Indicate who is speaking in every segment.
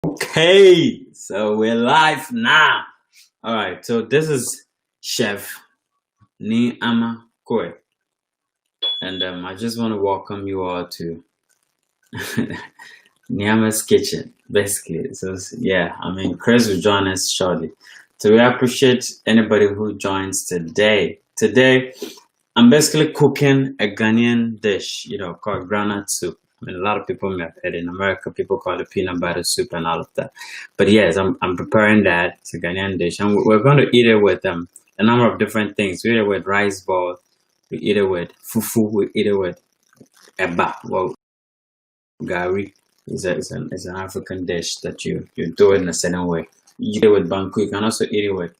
Speaker 1: Okay, so we're live now. All right, so this is Chef Ni Ama Kwe, and I just want to welcome you all to Niama's Kitchen, basically. So yeah, I mean, Chris will join us shortly. So we appreciate anybody who joins today. Today, I'm basically cooking a Ghanaian dish, called groundnut soup. I mean, a lot of people may have heard in America, people call it peanut butter soup and all of that. But yes, I'm preparing that. It's a Ghanaian dish. And we're going to eat it with a number of different things. We eat it with rice ball. We eat it with fufu. We eat it with eba. Well, gari is an African dish that you do it in a certain way. You eat it with banku. You can also eat it with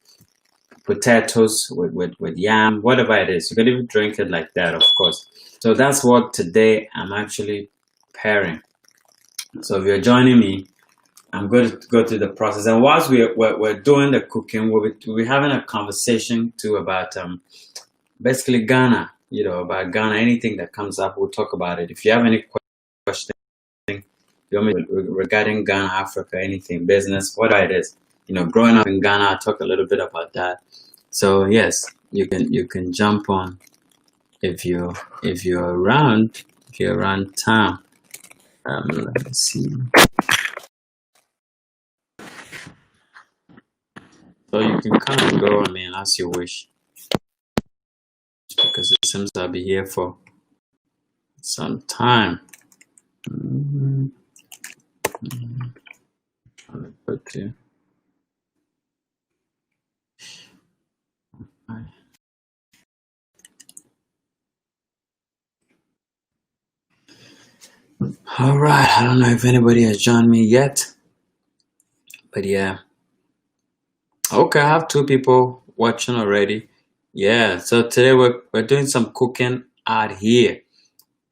Speaker 1: potatoes, with yam, whatever it is. You can even drink it like that, of course. So that's what today I'm actually pairing. So if you're joining me, I'm going to go through the process. And whilst we're doing the cooking, we'll be having a conversation too about basically Ghana, about Ghana. Anything that comes up, we'll talk about it. If you have any questions regarding Ghana, Africa, anything, business, whatever it is, growing up in Ghana, I'll talk a little bit about that. So yes, you can jump on if you're around town. Let me see. So you can kind of go, I mean, as you wish, because it seems I'll be here for some time. Okay. All right, I don't know if anybody has joined me yet, but yeah. Okay, I have two people watching already. Yeah, so today we're doing some cooking out here.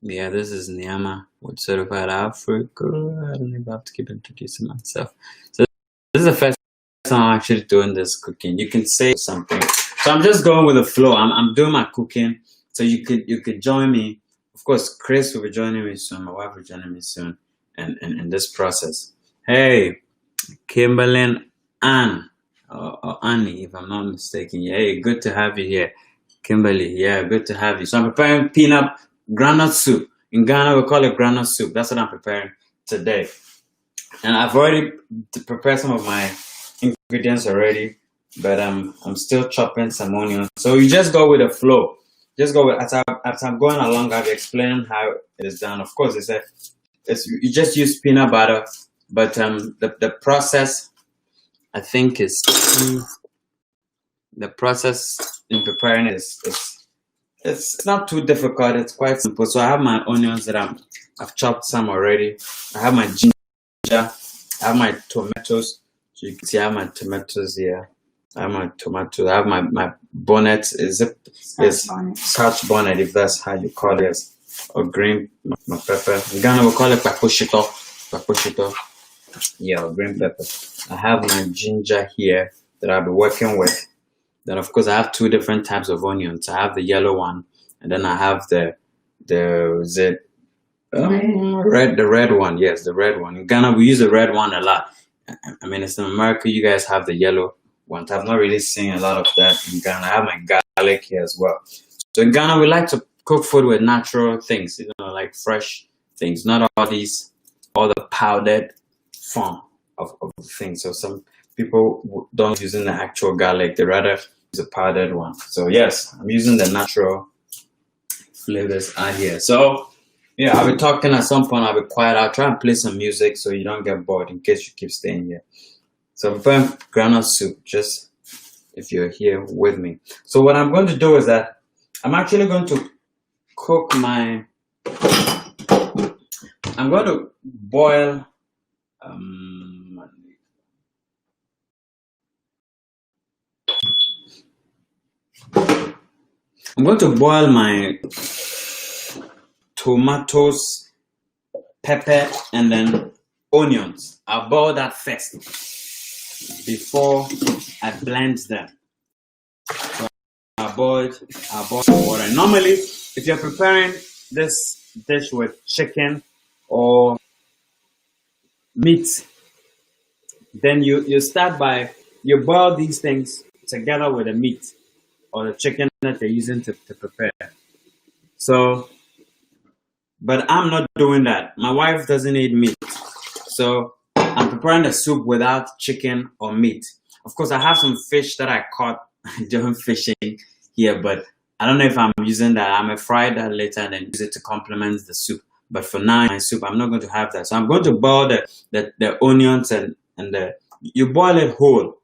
Speaker 1: Yeah, this is Niama with Certified Africa. I don't even have to keep introducing myself. So this is the first time I'm actually doing this cooking. You can say something. So I'm just going with the flow. I'm doing my cooking. So you could join me. Of course, Chris will be joining me soon. My wife will be joining me soon, and in this process. Hey, Kimberlyn Ann or Annie, if I'm not mistaken. Yeah, hey, good to have you here, Kimberly. Yeah, good to have you. So I'm preparing groundnut soup. In Ghana, we call it groundnut soup. That's what I'm preparing today. And I've already prepared some of my ingredients already, but I'm still chopping some onions. So you just go with the flow. Just go with as I'm going along. I'll be explaining how it is done. Of course, you just use peanut butter, but the process I think is the process in preparing it's not too difficult. It's quite simple. So I have my onions that I've chopped some already. I have my ginger. I have my tomatoes. So you can see I have my tomatoes here. I have my tomatoes. I have my bonnet. Is scotch bonnet, if that's how you call it, or green my pepper. In Ghana we call it papushito. Papushito. Yeah, or green pepper. I have my ginger here that I'll be working with. Then of course I have two different types of onions. I have the yellow one, and then I have the red one. Yes, the red one. In Ghana we use the red one a lot. I mean, it's in America. You guys have the yellow ones. I've not really seen a lot of that in Ghana. I have my garlic here as well. So in Ghana we like to cook food with natural things, like fresh things, not all the powdered form of things. So some people don't using the actual garlic; they rather use a powdered one. So yes, I'm using the natural flavors out here. So yeah, I'll be talking at some point. I'll be quiet. I'll try and play some music so you don't get bored in case you keep staying here. So I'm preparing groundnut soup, just if you're here with me. So what I'm going to do is that I'm actually going to cook I'm going to boil I'm going to boil my tomatoes, pepper, and then onions. I'll boil that first before I blend them. So I'll boil some water. Normally, if you're preparing this dish with chicken or meat, Then you start by you boil these things together with the meat or the chicken that they're using to prepare. So, but I'm not doing that. My wife doesn't eat meat. So I'm preparing the soup without chicken or meat. Of course, I have some fish that I caught during fishing here, but I don't know if I'm using that. I may fry that later and then use it to complement the soup. But for now, in my soup, I'm not going to have that. So I'm going to boil the onions and the you boil it whole.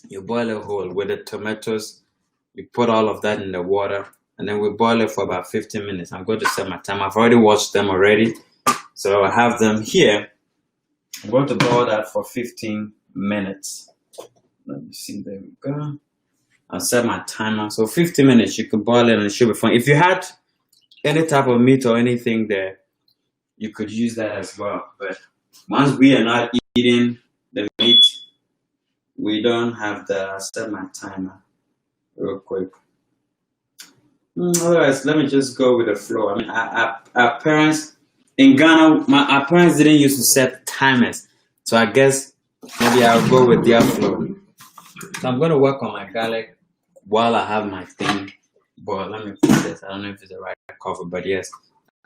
Speaker 1: You boil it whole with the tomatoes. You put all of that in the water, and then we boil it for about 15 minutes. I'm going to set my time. I've already washed them already, so I have them here. I'm going to boil that for 15 minutes. Let me see. There we go. I'll set my timer. So 15 minutes, you can boil it and it should be fine. If you had any type of meat or anything there, you could use that as well. But once we are not eating the meat, we don't have that. I'll set my timer real quick. Otherwise, let me just go with the flow. I mean, our parents in Ghana, our parents didn't used to set timers. So I guess maybe I'll go with their flow. So I'm going to work on my garlic while I have my thing boiled. Let me put this. I don't know if it's the right cover, but yes,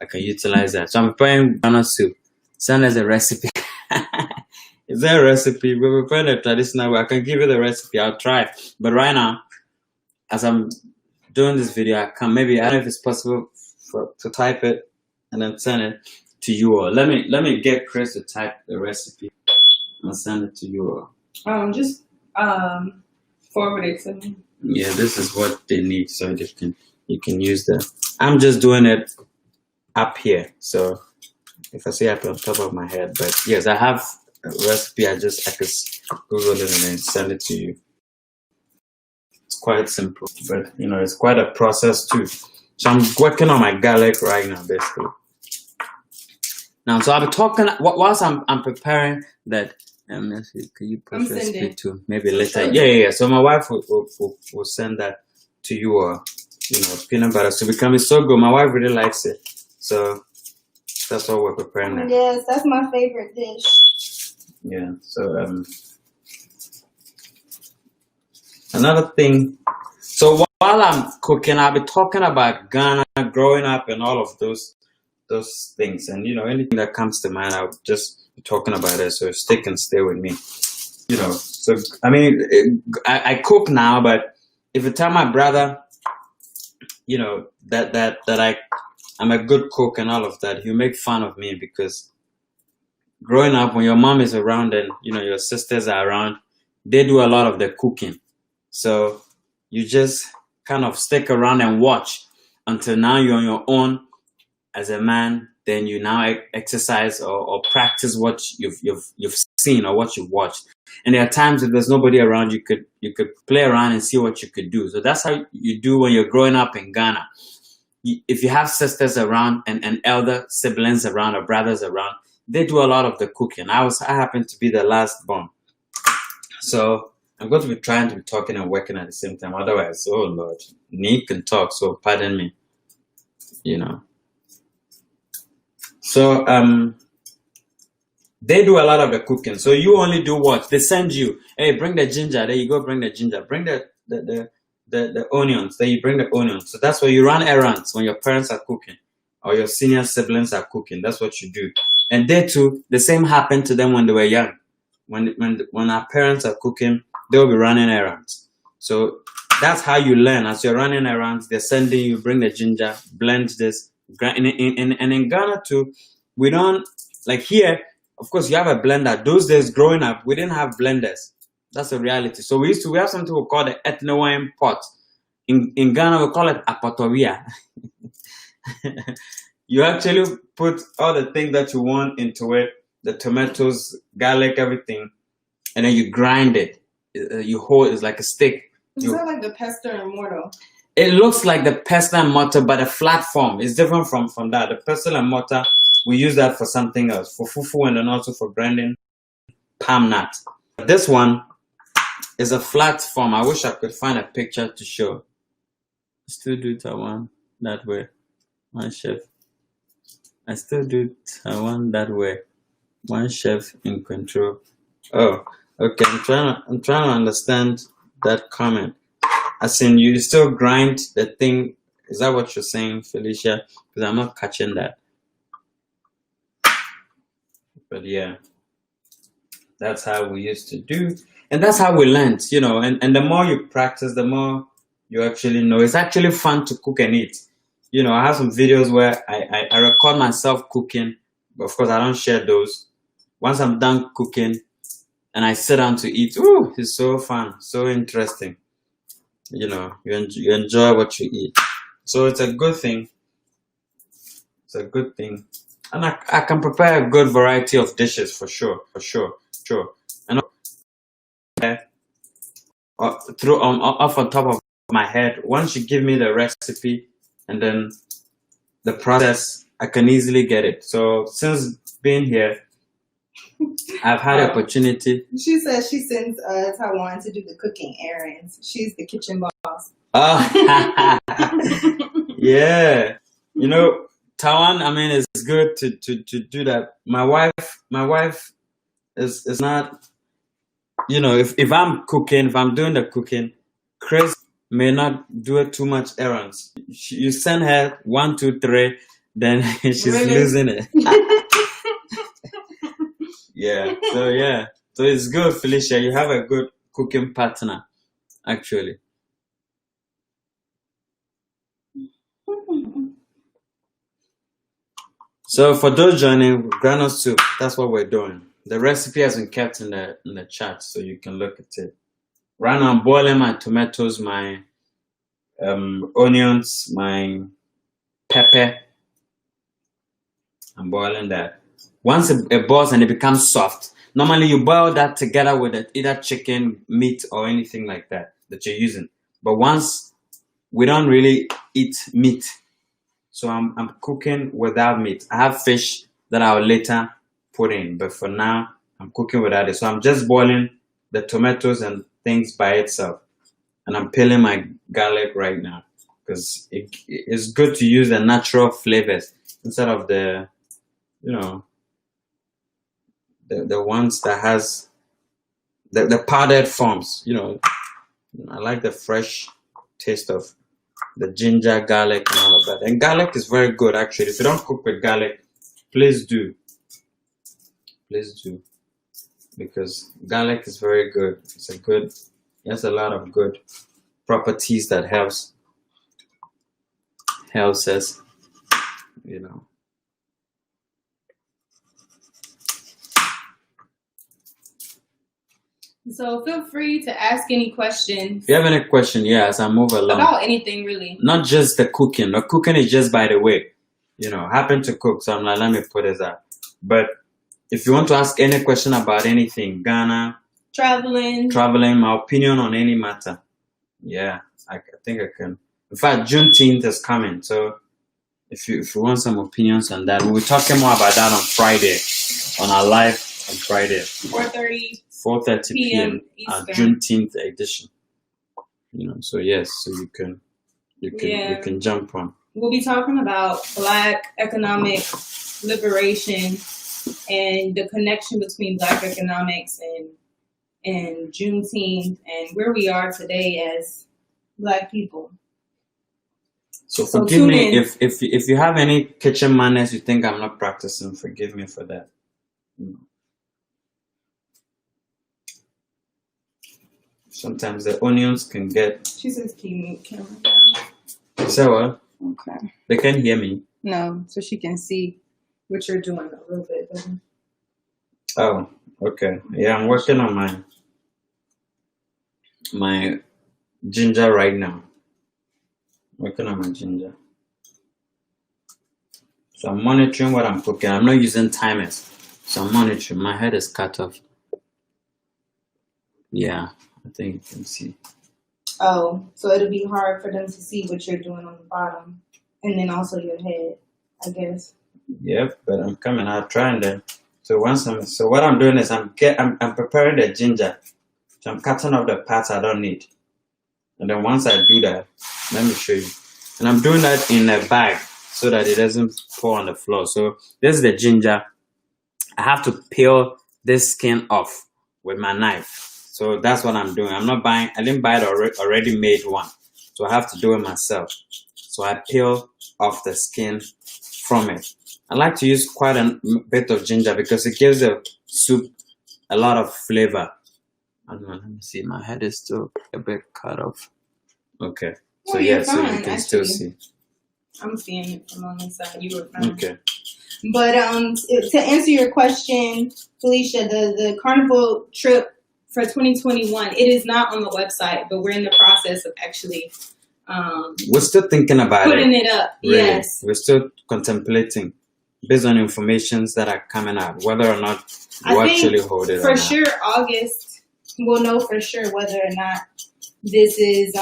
Speaker 1: I can utilize that. So I'm preparing groundnut soup. Send us a recipe. Is there a recipe? We're preparing a traditional way. I can give you the recipe. I'll try. But right now, as I'm doing this video, I can maybe I don't know if it's possible to type it and then send it to you all. Let me get Chris to type the recipe and send it to you all.
Speaker 2: Just forward it to me.
Speaker 1: Yeah, this is what they need, so you can use that. I'm just doing it up here, so if I say up on top of my head, but yes, I have a recipe. I could Google it and then send it to you. It's quite simple, but it's quite a process too. So I'm working on my garlic right now, basically. Now, so I'll be talking whilst I'm preparing that. Can you post recipe too? Maybe later. Sure. Yeah. So my wife will send that to you, or peanut butter soup. It's so good. My wife really likes it, so that's what we're preparing now.
Speaker 2: Yes, that's my favorite dish.
Speaker 1: Yeah. So another thing. So while I'm cooking, I'll be talking about Ghana, growing up, and all of those things, and anything that comes to mind, I'll just be talking about it. So stay with me. So I mean, I cook now, but if you tell my brother, that I'm a good cook and all of that, he'll make fun of me, because growing up, when your mom is around and your sisters are around, they do a lot of the cooking. So you just kind of stick around and watch until now you're on your own as a man. Then you now exercise or practice what you've seen or what you've watched. And there are times if there's nobody around, you could play around and see what you could do. So that's how you do when you're growing up in Ghana. If you have sisters around and elder siblings around or brothers around, they do a lot of the cooking. I happen to be the last born, so I'm going to be trying to be talking and working at the same time. Otherwise, oh Lord, Nick can talk, so pardon me. So they do a lot of the cooking. So you only do what? They send you, hey, bring the ginger. There you go, bring the ginger. Bring the onions. There you bring the onions. So that's where you run errands when your parents are cooking or your senior siblings are cooking. That's what you do. And they too, the same happened to them when they were young. When our parents are cooking, they'll be running errands. So that's how you learn. As you're running errands, they're sending you, bring the ginger, blend this. And in Ghana too, we don't, like here, of course, you have a blender. Those days growing up, we didn't have blenders. That's a reality. So we have something we call the ethno pot. In Ghana, we call it apotoria. You actually put all the things that you want into it, the tomatoes, garlic, everything, and then you grind it. You hold it's like a stick.
Speaker 2: Is that like the pestle and mortar?
Speaker 1: It looks like the pestle and mortar, but a flat form. It's different from that. The pestle and mortar, we use that for something else, for fufu, and then also for grinding palm nut. This one is a flat form. I wish I could find a picture to show. Still do Taiwan that way, my chef. I still do Taiwan that way. One chef in control. Oh, okay. I'm trying to understand that comment. As in, you still grind the thing. Is that what you're saying, Felicia? Because I'm not catching that. But yeah, that's how we used to do, and that's how we learned. And the more you practice, the more you actually know. It's actually fun to cook and eat. I have some videos where I record myself cooking, but of course I don't share those. Once I'm done cooking and I sit down to eat, ooh, it's so fun, so interesting. You enjoy what you eat, so it's a good thing. It's a good thing, and I can prepare a good variety of dishes for sure, sure. And through off on top of my head, once you give me the recipe and then the process, I can easily get it. So since being here, I've had opportunity.
Speaker 2: She says she sends Taiwan to do the cooking errands. She's the kitchen boss.
Speaker 1: Oh, yeah. Taiwan, I mean, it's good to do that. My wife is not, if I'm cooking, if I'm doing the cooking, Chris may not do it too much errands. You send her 1, 2, 3, then she's
Speaker 2: Really?
Speaker 1: losing it. Yeah. So it's good, Felicia. You have a good cooking partner, actually. So for those joining, groundnut soup, that's what we're doing. The recipe has been kept in the chat, so you can look at it. Right now I'm boiling my tomatoes, my onions, my pepper. I'm boiling that. Once it boils and it becomes soft, normally you boil that together with either chicken, meat, or anything like that you're using. But once we don't really eat meat, so I'm cooking without meat. I have fish that I'll later put in, but for now I'm cooking without it. So I'm just boiling the tomatoes and things by itself, and I'm peeling my garlic right now because it's good to use the natural flavors instead of the the ones that has the powdered forms. I like the fresh taste of the ginger, garlic, and all of that. And garlic is very good, actually. If you don't cook with garlic, please do, because garlic is very good. It has a lot of good properties that helps us.
Speaker 2: So feel free to ask any questions.
Speaker 1: If you have any question, as I move along.
Speaker 2: About anything, really.
Speaker 1: Not just the cooking. The cooking is just by the way. I happen to cook, so I'm like, let me put it out. But if you want to ask any question about anything, Ghana,
Speaker 2: traveling,
Speaker 1: my opinion on any matter, I think I can. In fact, Juneteenth is coming, so if you want some opinions on that, we'll be talking more about that on Friday, on our live on Friday. 4:30 p.m. Juneteenth edition. So yes, so you can jump on.
Speaker 2: We'll be talking about Black economic liberation and the connection between Black economics and Juneteenth and where we are today as Black people.
Speaker 1: So forgive me if you have any kitchen manners you think I'm not practicing. Forgive me for that. Sometimes the onions can get.
Speaker 2: She says, keep camera down.
Speaker 1: You say what?
Speaker 2: Okay.
Speaker 1: They can't hear me.
Speaker 2: No, so she can see what you're doing a little bit better.
Speaker 1: Oh, okay. Yeah, I'm working on my ginger right now. Working on my ginger. So I'm monitoring what I'm cooking. I'm not using timers. So I'm monitoring. My head is cut off. Yeah, I think you can see.
Speaker 2: Oh, so it'll be hard for them to see what you're doing on the bottom. And then also your head, I guess.
Speaker 1: Yep, but I'm coming out trying them. So what I'm doing is I'm preparing the ginger. So I'm cutting off the parts I don't need. And then once I do that, let me show you. And I'm doing that in a bag so that it doesn't fall on the floor. So this is the ginger. I have to peel this skin off with my knife. So that's what I'm doing. I didn't buy the already made one. So I have to do it myself. So I peel off the skin from it. I like to use quite a bit of ginger because it gives the soup a lot of flavor. I don't know, let me see. My head is still a bit cut off. Okay. So
Speaker 2: yeah,
Speaker 1: so you can still see.
Speaker 2: I'm seeing it from on the side. You were fine.
Speaker 1: Okay.
Speaker 2: But to answer your question, Felicia, the carnival trip for 2021, it is not on the website, but we're in the process of actually
Speaker 1: we're still thinking about
Speaker 2: putting it up.
Speaker 1: Really.
Speaker 2: Yes.
Speaker 1: We're still contemplating based on informations that are coming out, whether or not we'll actually hold it.
Speaker 2: For sure, August, we'll know for sure whether or not this is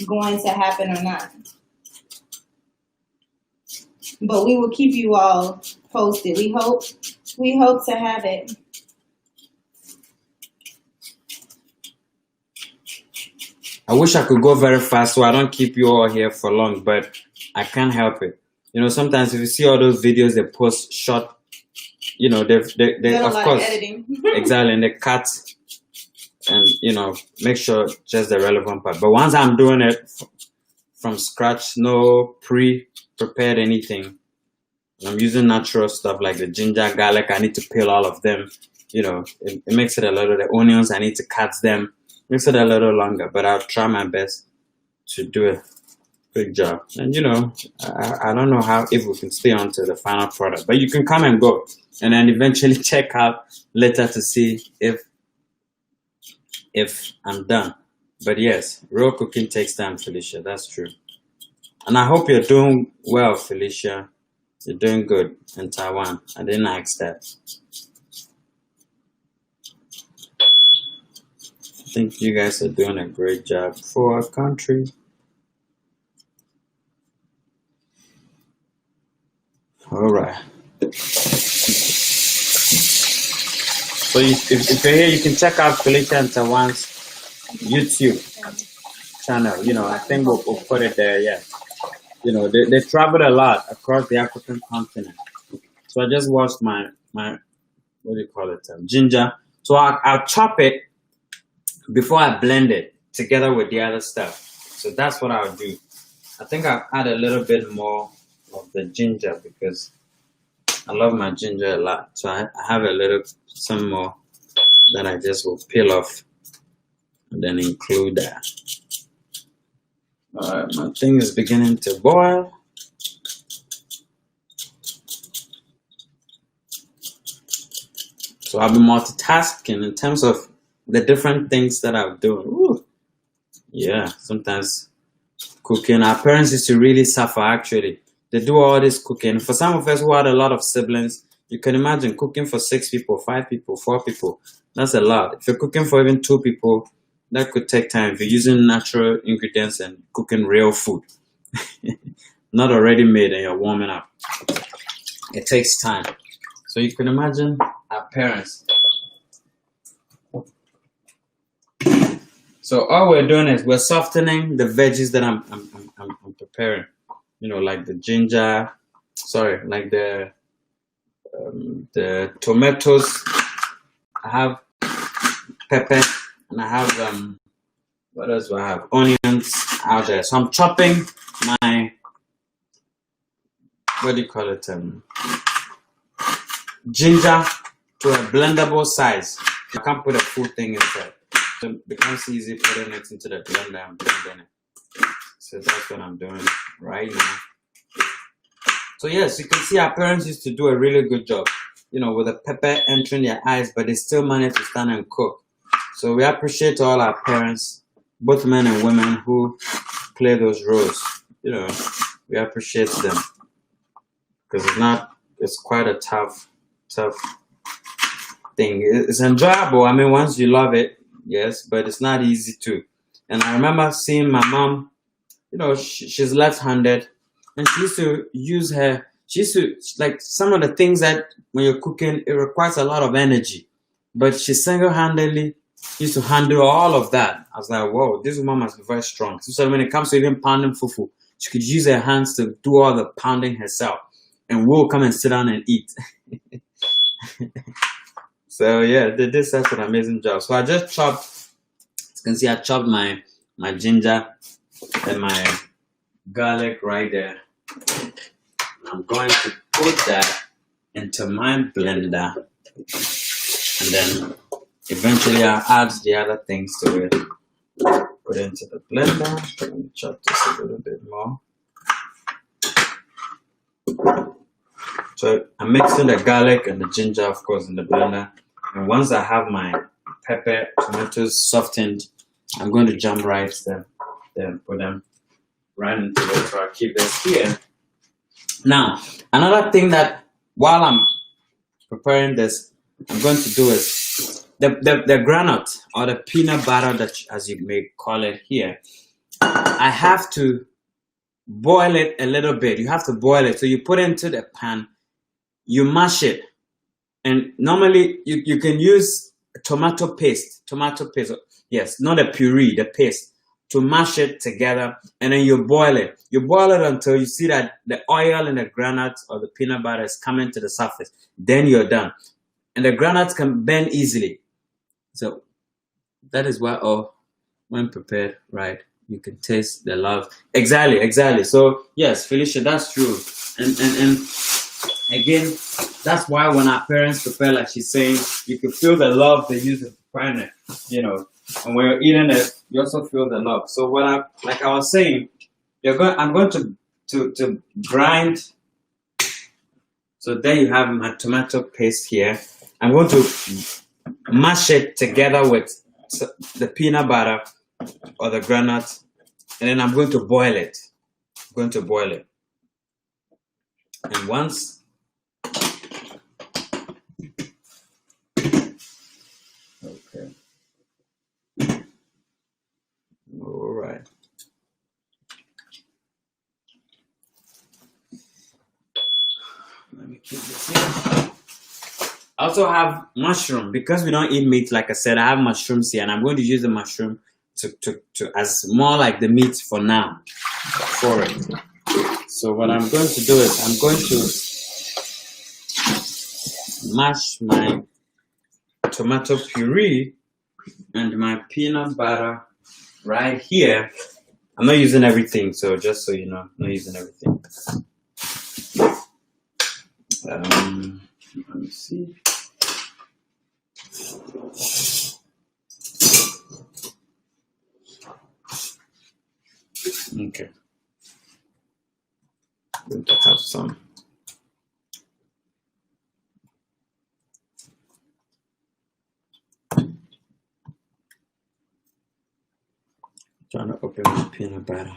Speaker 2: going to happen or not. But we will keep you all posted. We hope to have it.
Speaker 1: I wish I could go very fast so I don't keep you all here for long, but I can't help it. You know, sometimes if you see all those videos they post short, you know, they of course
Speaker 2: editing.
Speaker 1: exactly, and they cut and make sure just the relevant part. But once I'm doing it from scratch, no pre-prepared anything, I'm using natural stuff like the ginger, garlic. I need to peel all of them. It makes it a little. The onions, I need to cut them. Makes it a little longer, but I'll try my best to do a good job. And I don't know if we can stay on to the final product, but you can come and go, and then eventually check out later to see if I'm done. But yes, real cooking takes time, Felicia. That's true. And I hope you're doing well, Felicia. You're doing good in Taiwan. I didn't ask that. I think you guys are doing a great job for our country. All right. So if you're here, you can check out Felicia and Taiwan's YouTube channel. I think we'll put it there. Yeah. They traveled a lot across the African continent. So I just washed my what do you call it? Ginger. So I'll chop it before I blend it together with the other stuff. So that's what I'll do. I think I'll add a little bit more of the ginger because I love my ginger a lot. So I have some more that I just will peel off and then include that. All right, my thing is beginning to boil. So I'll be multitasking in terms of the different things that I'm doing. Ooh. Yeah, sometimes cooking. Our parents used to really suffer, actually. They do all this cooking. For some of us who had a lot of siblings, you can imagine cooking for 6 people, 5 people, 4 people. That's a lot. If you're cooking for even 2 people, that could take time. If you're using natural ingredients and cooking real food, not already made and you're warming up, it takes time. So you can imagine our parents. So all we're doing is we're softening the veggies that I'm preparing. Like the ginger, like the tomatoes. I have pepper and I have what else do I have? Onions out there. So I'm chopping my ginger to a blendable size. I can't put a full thing inside. So it becomes easy putting it into the blender and blending it. So that's what I'm doing right now. So yes, you can see our parents used to do a really good job, with the pepper entering their eyes, but they still managed to stand and cook. So we appreciate all our parents, both men and women, who play those roles. We appreciate them because it's quite a tough thing. It's enjoyable. I mean, once you love it, yes, but it's not easy too. And I remember seeing my mom, she's left-handed, and she used to like some of the things that when you're cooking, it requires a lot of energy, but she single-handedly used to handle all of that. I was like, whoa, this woman must be very strong. So when it comes to even pounding fufu, she could use her hands to do all the pounding herself. and we'll come and sit down and eat. So yeah, they did such an amazing job. So I just chopped, you can see I chopped my ginger and my garlic right there. I'm going to put that into my blender, and then eventually I'll add the other things to it. Put it into the blender. Let me chop this a little bit more. So I'm mixing the garlic and the ginger, of course, in the blender. And once I have my pepper, tomatoes softened, I'm going to jump right there and put them right into it. So I'll keep this here. Now, another thing that while I'm preparing this, I'm going to do is the groundnut or the peanut butter, that, as you may call it here, I have to boil it a little bit. You have to boil it. So you put it into the pan, you mash it. And normally you can use tomato paste. Yes, not a puree, the paste, to mash it together, and then you boil it. You boil it until you see that the oil in the groundnut or the peanut butter is coming to the surface. Then you're done. And the groundnuts can bend easily. So that is why, when prepared right, you can taste the love. Exactly. So yes, Felicia, that's true. And again, that's why when our parents prepare, like she's saying, you can feel the love they use in preparing it, And when you're eating it, you also feel the love. So like I was saying, I'm going to grind. So there you have my tomato paste here. I'm going to mash it together with the peanut butter or the groundnut, and then I'm going to boil it. And once all right. Let me keep this here. I also have mushroom, because we don't eat meat. Like I said, I have mushrooms here, and I'm going to use the mushroom to as more like the meat for now for it. So what I'm going to do is I'm going to mash my tomato puree and my peanut butter right here. I'm not using everything, so just so you know, I'm not using everything. Let me see. Okay. Going to have some. Trying to open my peanut butter.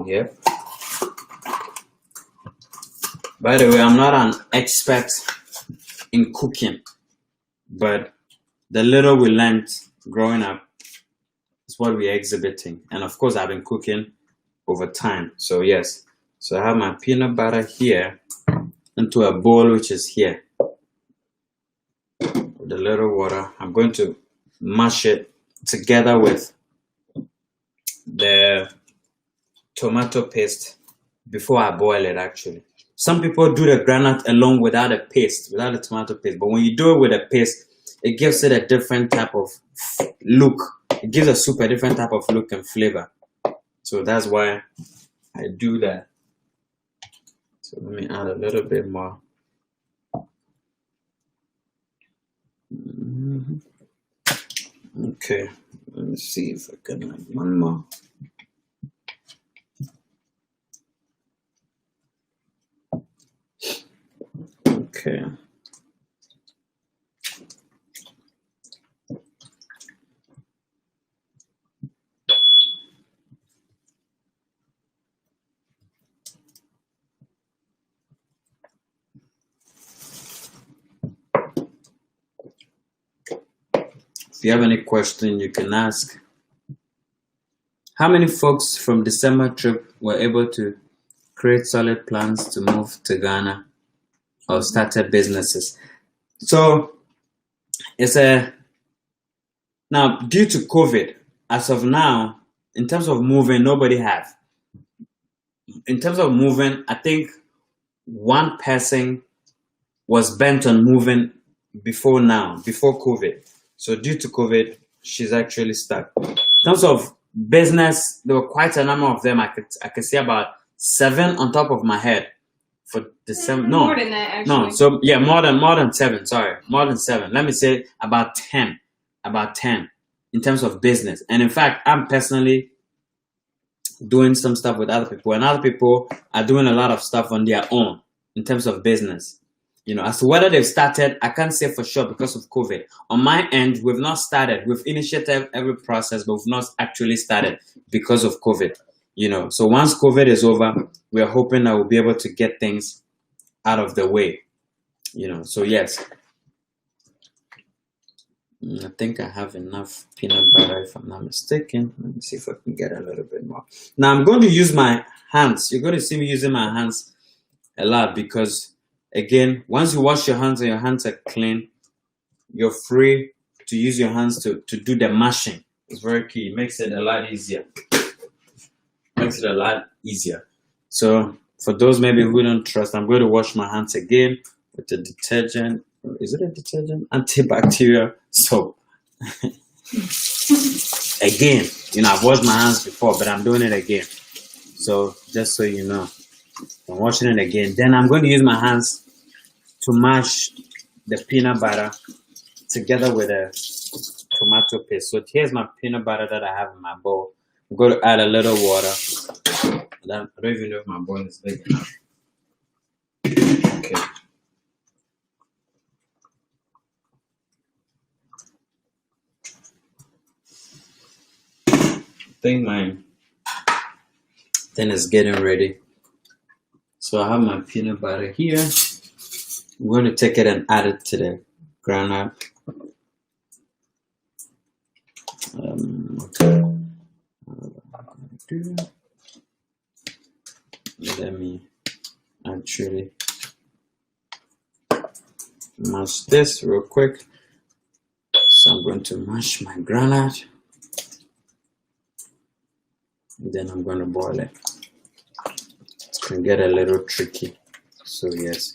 Speaker 1: Yep. By the way, I'm not an expert in cooking, but the little we learned growing up is what we're exhibiting. And of course, I've been cooking over time. So yes. So I have my peanut butter here into a bowl, which is here. With a little water. I'm going to mash it together with the tomato paste before I boil it, actually. Some people do the groundnut alone without a paste, without the tomato paste. But when you do it with a paste, it gives it a different type of look. It gives a soup a different type of look and flavor. So that's why I do that. So let me add a little bit more. Okay, let me see if I can add one more. Okay. If you have any question, you can ask. How many folks from December trip were able to create solid plans to move to Ghana or started businesses? So it's now due to COVID, as of now, in terms of moving, nobody have. in terms of moving, I think one person was bent on moving before now, before COVID. So due to COVID, she's actually stuck. In terms of business, there were quite a number of them. I could say about 7 on top of my head for December. No,
Speaker 2: more than that actually.
Speaker 1: no. So yeah, more than 7. Sorry, more than 7. Let me say about 10. About 10 in terms of business. And in fact, I'm personally doing some stuff with other people, and other people are doing a lot of stuff on their own in terms of business. As to whether they've started, I can't say for sure because of COVID. On my end, we've not started. We've initiated every process, but we've not actually started because of COVID. So once COVID is over, we are hoping that we'll be able to get things out of the way. So yes. I think I have enough peanut butter if I'm not mistaken. Let me see if I can get a little bit more. Now I'm going to use my hands. You're going to see me using my hands a lot because, again, once you wash your hands and your hands are clean, you're free to use your hands to do the mashing. It's very key. It makes it a lot easier. So for those maybe who don't trust, I'm going to wash my hands again with the detergent. Is it a detergent? Antibacterial soap. Again, I've washed my hands before, but I'm doing it again. So just so you know, I'm washing it again. Then I'm going to use my hands to mash the peanut butter together with a tomato paste. So here's my peanut butter that I have in my bowl. I'm going to add a little water. I don't even know if my bowl is big enough. Okay. I think my thing is getting ready. So I have my peanut butter here. I'm going to take it and add it to the groundnut. Let me actually mash this real quick. So I'm going to mash my groundnut. Then I'm going to boil it. It can get a little tricky. So yes.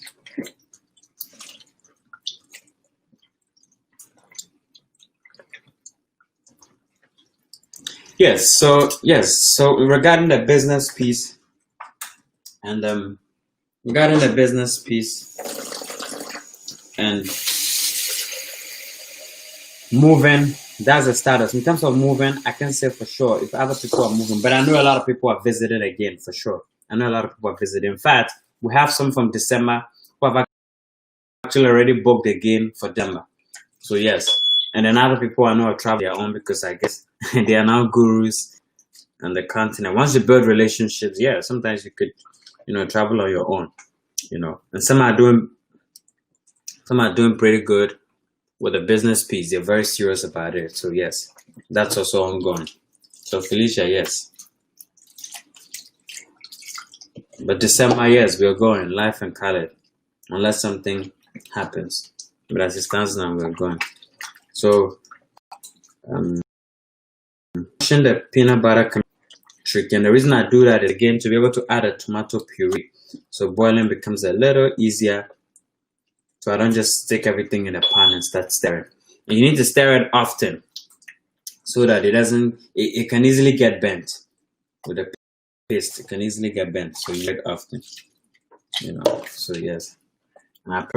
Speaker 1: So regarding the business piece and moving, that's the status. In terms of moving, I can say for sure if other people are moving, but I know a lot of people are visiting again for sure. In fact, we have some from December who have actually already booked again for December. So yes, and then other people I know are traveling their own because I guess they are now gurus on the continent. Once you build relationships, yeah, sometimes you could, travel on your own, and some are doing pretty good with the business piece. They're very serious about it. So yes, that's also ongoing. So Felicia, yes. But December, yes, we're going live and colored unless something happens. But as it stands now, we're going. So washing the peanut butter can be tricky. And the reason I do that is again to be able to add a tomato puree. So boiling becomes a little easier. So I don't just stick everything in a pan and start stirring. And you need to stir it often so that it can easily get bent with the paste. It can easily get bent. So you do it often, so yes. My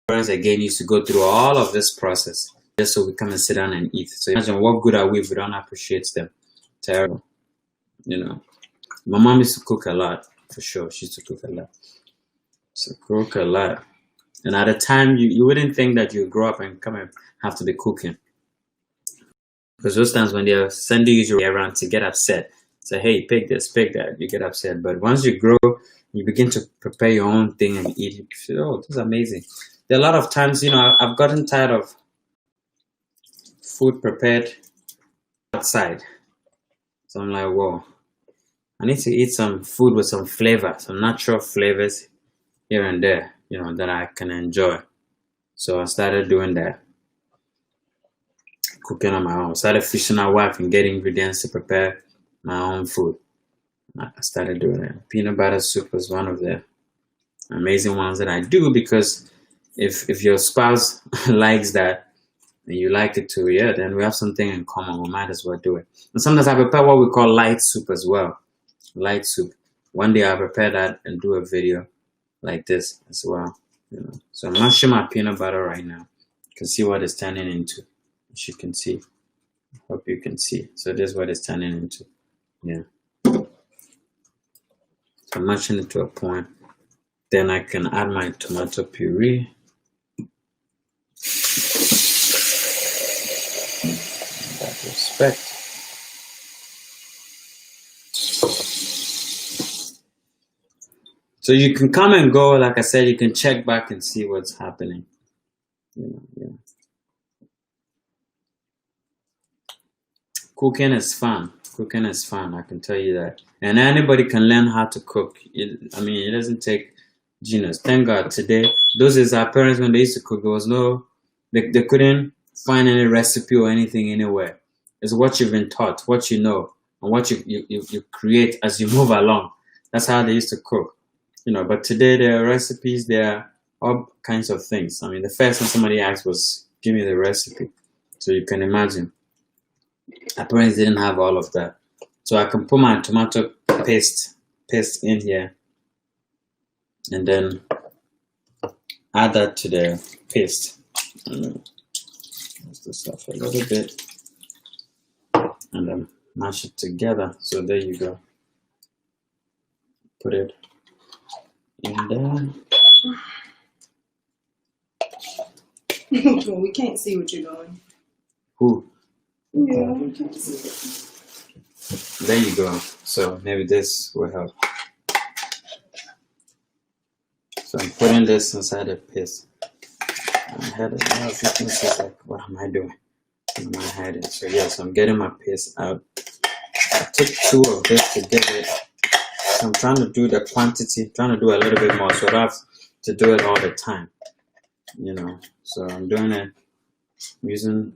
Speaker 1: parents again used to go through all of this process just so we come and sit down and eat. So imagine what good are we if we don't appreciate them. Terrible. My mom used to cook a lot, for sure. She used to cook a lot. And at the time, you wouldn't think that you grow up and come and have to be cooking. Because those times when they're sending you around to get upset, say, hey, pick this, pick that, you get upset. But once you grow, you begin to prepare your own thing and eat it. You say, oh, this is amazing. There are a lot of times, I've gotten tired of food prepared outside. So I'm like, whoa, I need to eat some food with some flavor, some natural flavors here and there, that I can enjoy. So I started doing that. Cooking on my own. Started fishing out where I can get ingredients to prepare my own food. I started doing it. Peanut butter soup was one of the amazing ones that I do because if your spouse likes that and you like it too, yeah, then we have something in common. We might as well do it. And sometimes I prepare what we call light soup as well. Light soup. One day I'll prepare that and do a video like this as well. So I'm mashing my peanut butter right now. You can see what it's turning into. As you can see. Hope you can see. So this is what it's turning into. Yeah. So I'm mashing it to a point. Then I can add my tomato puree. In that respect. So you can come and go, like I said, you can check back and see what's happening. Yeah. Cooking is fun. Cooking is fun, I can tell you that. And anybody can learn how to cook. It doesn't take genius. Thank God today, those is our parents when they used to cook, there was no, they couldn't find any recipe or anything anywhere. It's what you've been taught, what you know, and what you create as you move along. That's how they used to cook. But today there are recipes, there are all kinds of things. The first thing somebody asked was, give me the recipe. So you can imagine. My parents didn't have all of that. So I can put my tomato paste in here and then add that to the paste. Mix this up a little bit and then mash it together. So there you go. Put it in there.
Speaker 2: We can't see what you're doing.
Speaker 1: Ooh.
Speaker 2: Yeah, we can't see it.
Speaker 1: There you go. So maybe this will help. So I'm putting this inside the paste. My head is now thinking, like, what am I doing? What am I hiding? So yes, I'm getting my paste out. I took 2 of this to get it. So I'm trying to do the quantity, trying to do a little bit more, so I don't have to do it all the time. So I'm doing it using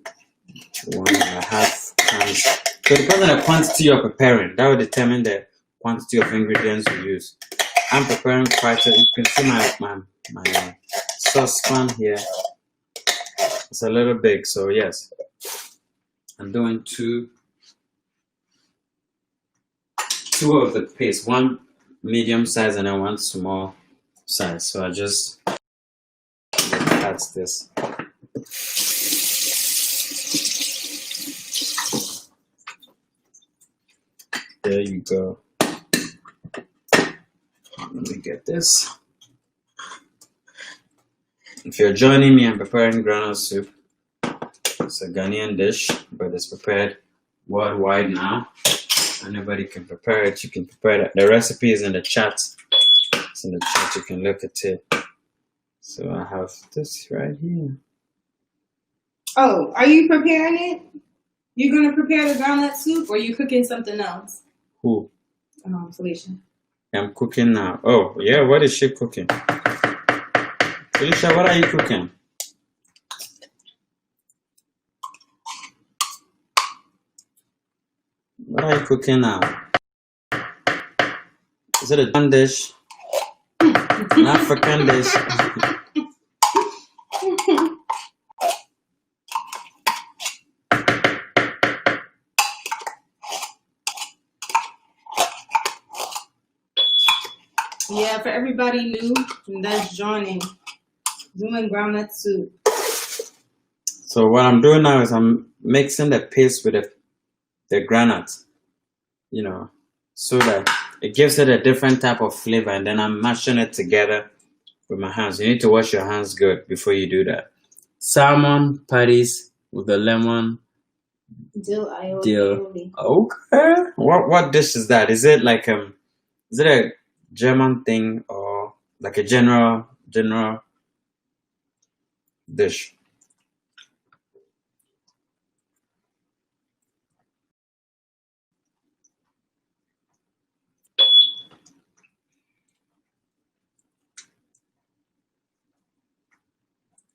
Speaker 1: 1.5 cans. So it depends on the quantity you're preparing. That will determine the quantity of ingredients you use. I'm preparing quite a, you can see my saucepan here. It's a little big, so yes. I'm doing 2 of the paste, 1 medium size and then 1 small size. So I just add this. There you go. Let me get this. If you're joining me, I'm preparing groundnut soup. It's a Ghanaian dish, but it's prepared worldwide now. Anybody can prepare it. You can prepare it. The recipe is in the chat. It's in the chat. You can look at it. So I have this right here.
Speaker 2: Oh, are you preparing it? You're gonna prepare the groundnut soup, or you cooking something else?
Speaker 1: Who?
Speaker 2: Felicia.
Speaker 1: I'm cooking now. Oh, yeah. What is she cooking? Felicia, what are you cooking? What are you cooking now? Is it a John dish? An African dish?
Speaker 2: Yeah, for everybody new that's joining, doing groundnut soup.
Speaker 1: So what I'm doing now is I'm mixing the paste with the granite, so that it gives it a different type of flavor, and then I'm mashing it together with my hands. You need to wash your hands good before you do that. Salmon patties with the lemon.
Speaker 2: Dill aioli.
Speaker 1: Dill. Okay. What dish is that? Is it like is it a German thing or like a general dish?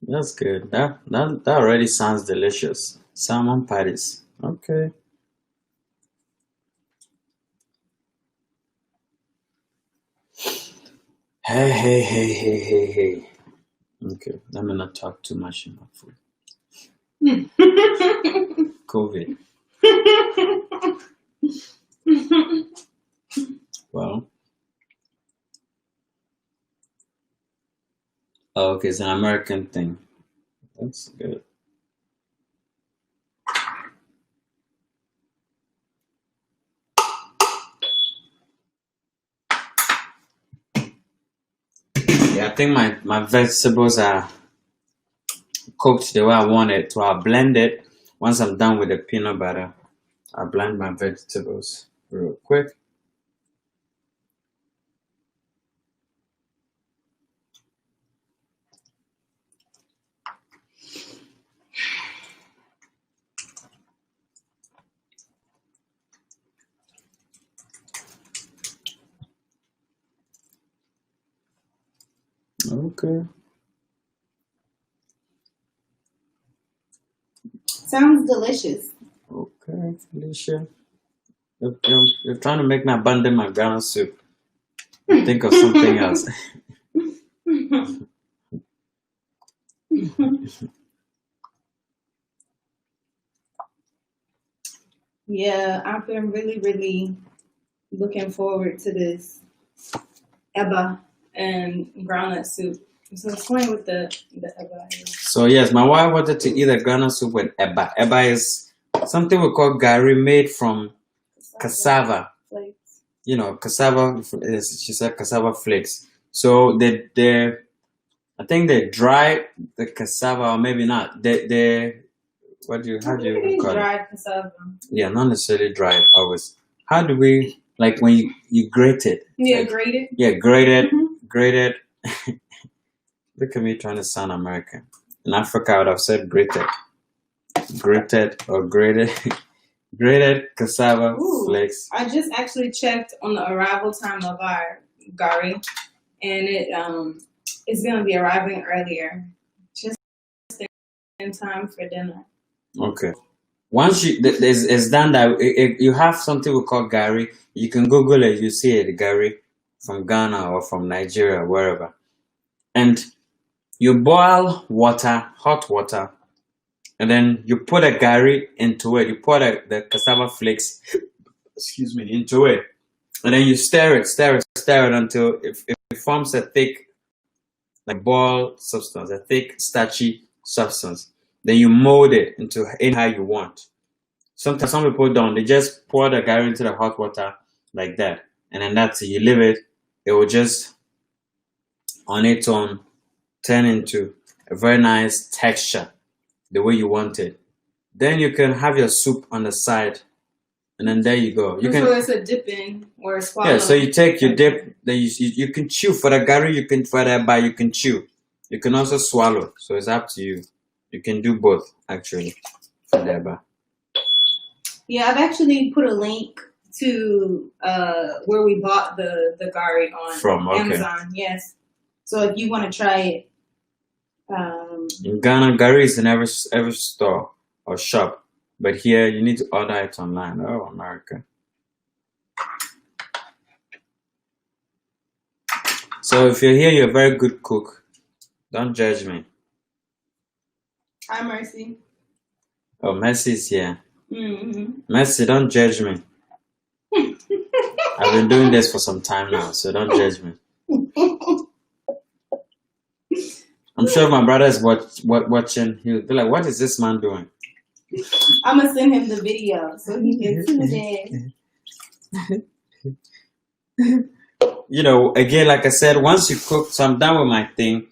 Speaker 1: That's good. That already sounds delicious. Salmon patties. Okay. Hey. Okay, let me not talk too much about food. COVID. Well, okay, it's an American thing. That's good. Yeah, I think my vegetables are cooked the way I want it. So I'll blend it. Once I'm done with the peanut butter, I'll blend my vegetables real quick. Okay.
Speaker 2: Sounds delicious.
Speaker 1: Okay, Felicia. You're trying to make me abandon my ground soup. Think of something else.
Speaker 2: Yeah, I've been really looking forward to this eba and groundnut soup. So explain what the eba is.
Speaker 1: So yes, my wife wanted to eat a groundnut soup with eba. Eba is something we call gari made from cassava.
Speaker 2: Flakes.
Speaker 1: You know, cassava. She said cassava flakes. So I think they dry the cassava, or maybe not. They how do you call it?
Speaker 2: Dried cassava.
Speaker 1: Yeah, not necessarily dried always. How do we, like, when you grate it?
Speaker 2: Yeah,
Speaker 1: Like,
Speaker 2: grated.
Speaker 1: yeah, grated,
Speaker 2: Mhm.
Speaker 1: grated. Look at me trying to sound American. In Africa, I would have said grated, grated or grated, grated cassava
Speaker 2: Ooh.
Speaker 1: flakes.
Speaker 2: I just actually checked on the arrival time of our gari, and it's gonna be arriving earlier, just in time for dinner.
Speaker 1: Okay. Once it's done that, if you have something we call gari, you can Google it. You see it, gari from Ghana or from Nigeria, wherever, and you boil water, hot water, and then you put a gari into it. You pour the cassava flakes, excuse me, into it, and then you stir it until it forms a thick, like ball substance, a thick, starchy substance. Then you mold it into any how you want. Sometimes some people don't. They just pour the gari into the hot water like that, and then that's it. You leave it. It will just on its own turn into a very nice texture, the way you want it. Then you can have your soup on the side, and then there you go. You
Speaker 2: So
Speaker 1: can,
Speaker 2: it's a dip in or a swallow.
Speaker 1: yeah. So you take your dip, then you can chew for the gari. You can for the bar, you can chew. You can also swallow. So it's up to you. You can do both actually for the bar.
Speaker 2: Yeah, I've actually put a link to where we bought the gari on
Speaker 1: From, okay.
Speaker 2: Amazon. Yes. So if you want to try it,
Speaker 1: in Ghana, gari is in every store or shop, but here you need to order it online. Oh, America! So if you're here, you're a very good cook. Don't judge me.
Speaker 2: hi Mercy.
Speaker 1: Oh, Mercy's here.
Speaker 2: Mm-hmm.
Speaker 1: Mercy, don't judge me. I've been doing this for some time now, so don't judge me. I'm sure if my brother is watching, he'll be like, "What is this man doing?"
Speaker 2: I'm gonna send him the video so he can tune in.
Speaker 1: You know, again, like I said, once you cook, so I'm done with my thing.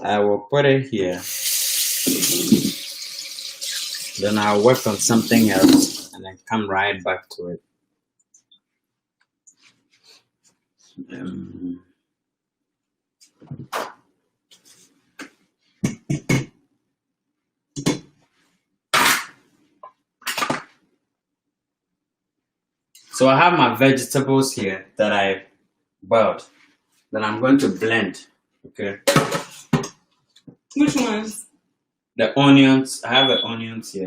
Speaker 1: I will put it here. Then I'll work on something else and then come right back to it. So I have my vegetables here that I boiled. Then I'm going to blend. Okay.
Speaker 2: Which ones?
Speaker 1: The onions. I have the onions here.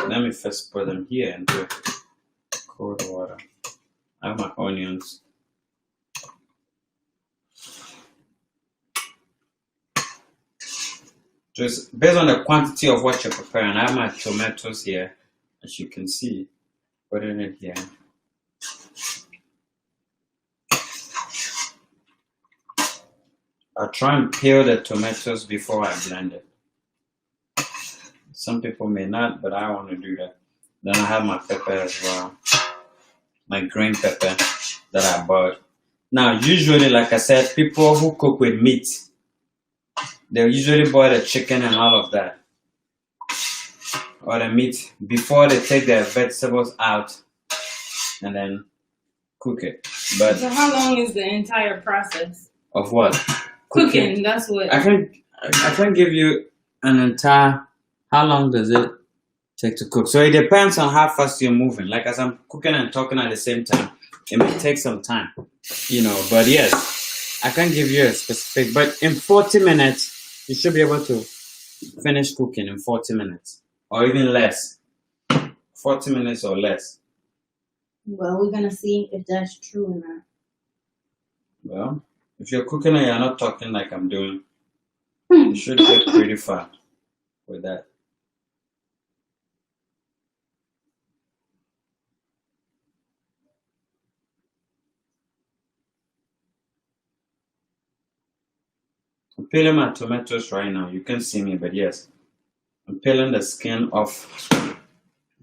Speaker 1: Let me first put them here into cold water. I have my onions. Just based on the quantity of what you're preparing. I have my tomatoes here, as you can see. Putting it here. I'll try and peel the tomatoes before I blend it. Some people may not, but I want to do that. Then I have my pepper as well. My green pepper that I bought. Now, usually, like I said, people who cook with meat, they usually boil the chicken and all of that, or the meat, before they take their vegetables out and then cook it. But
Speaker 2: So how long is the entire process?
Speaker 1: Of what?
Speaker 2: Cooking, that's what.
Speaker 1: I can give you an entire. How long does it take to cook? So it depends on how fast you're moving. Like as I'm cooking and talking at the same time, it may take some time, But yes, I can give you a specific. But in 40 minutes, you should be able to finish cooking in 40 minutes, or even less. 40 minutes or less.
Speaker 2: Well, we're gonna see if that's true or not.
Speaker 1: Well, if you're cooking and you're not talking like I'm doing, you should get pretty far with that. I'm peeling my tomatoes right now. You can't see me, but yes, I'm peeling the skin off. Let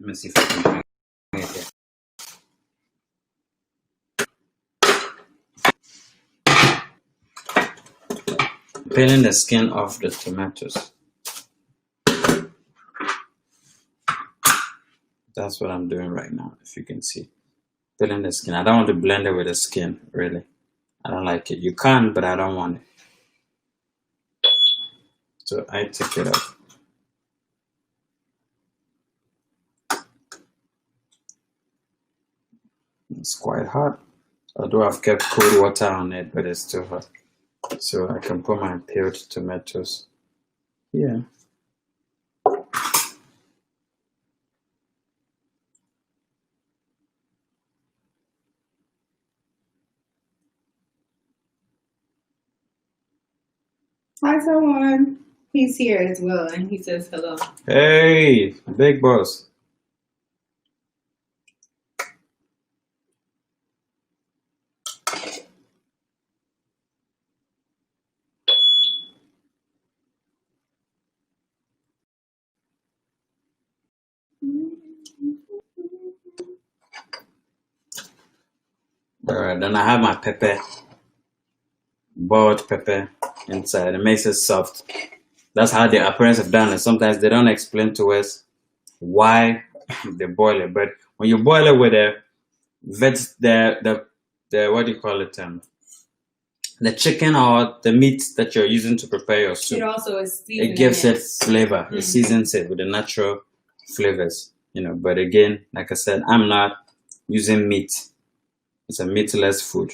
Speaker 1: me see if I can bring it here. Peeling the skin off the tomatoes. That's what I'm doing right now, if you can see. Peeling the skin. I don't want to blend it with the skin, really. I don't like it. You can, but I don't want it. So I take it off. It's quite hot. Although I've kept cold water on it, but it's still hot. So I can put my peeled tomatoes here.
Speaker 2: Hi, someone. He's here as well, and he says hello.
Speaker 1: Hey, big boss. Alright, then I have my pepper, boiled pepper inside. It makes it soft. That's how the appearance have done it. Sometimes they don't explain to us why they boil it, but when you boil it with the what do you call it? The chicken or the meat that you're using to prepare your soup.
Speaker 2: It also is seasoning.
Speaker 1: It gives it flavor. It seasons it with the natural flavors, But again, like I said, I'm not using meat. It's a meatless food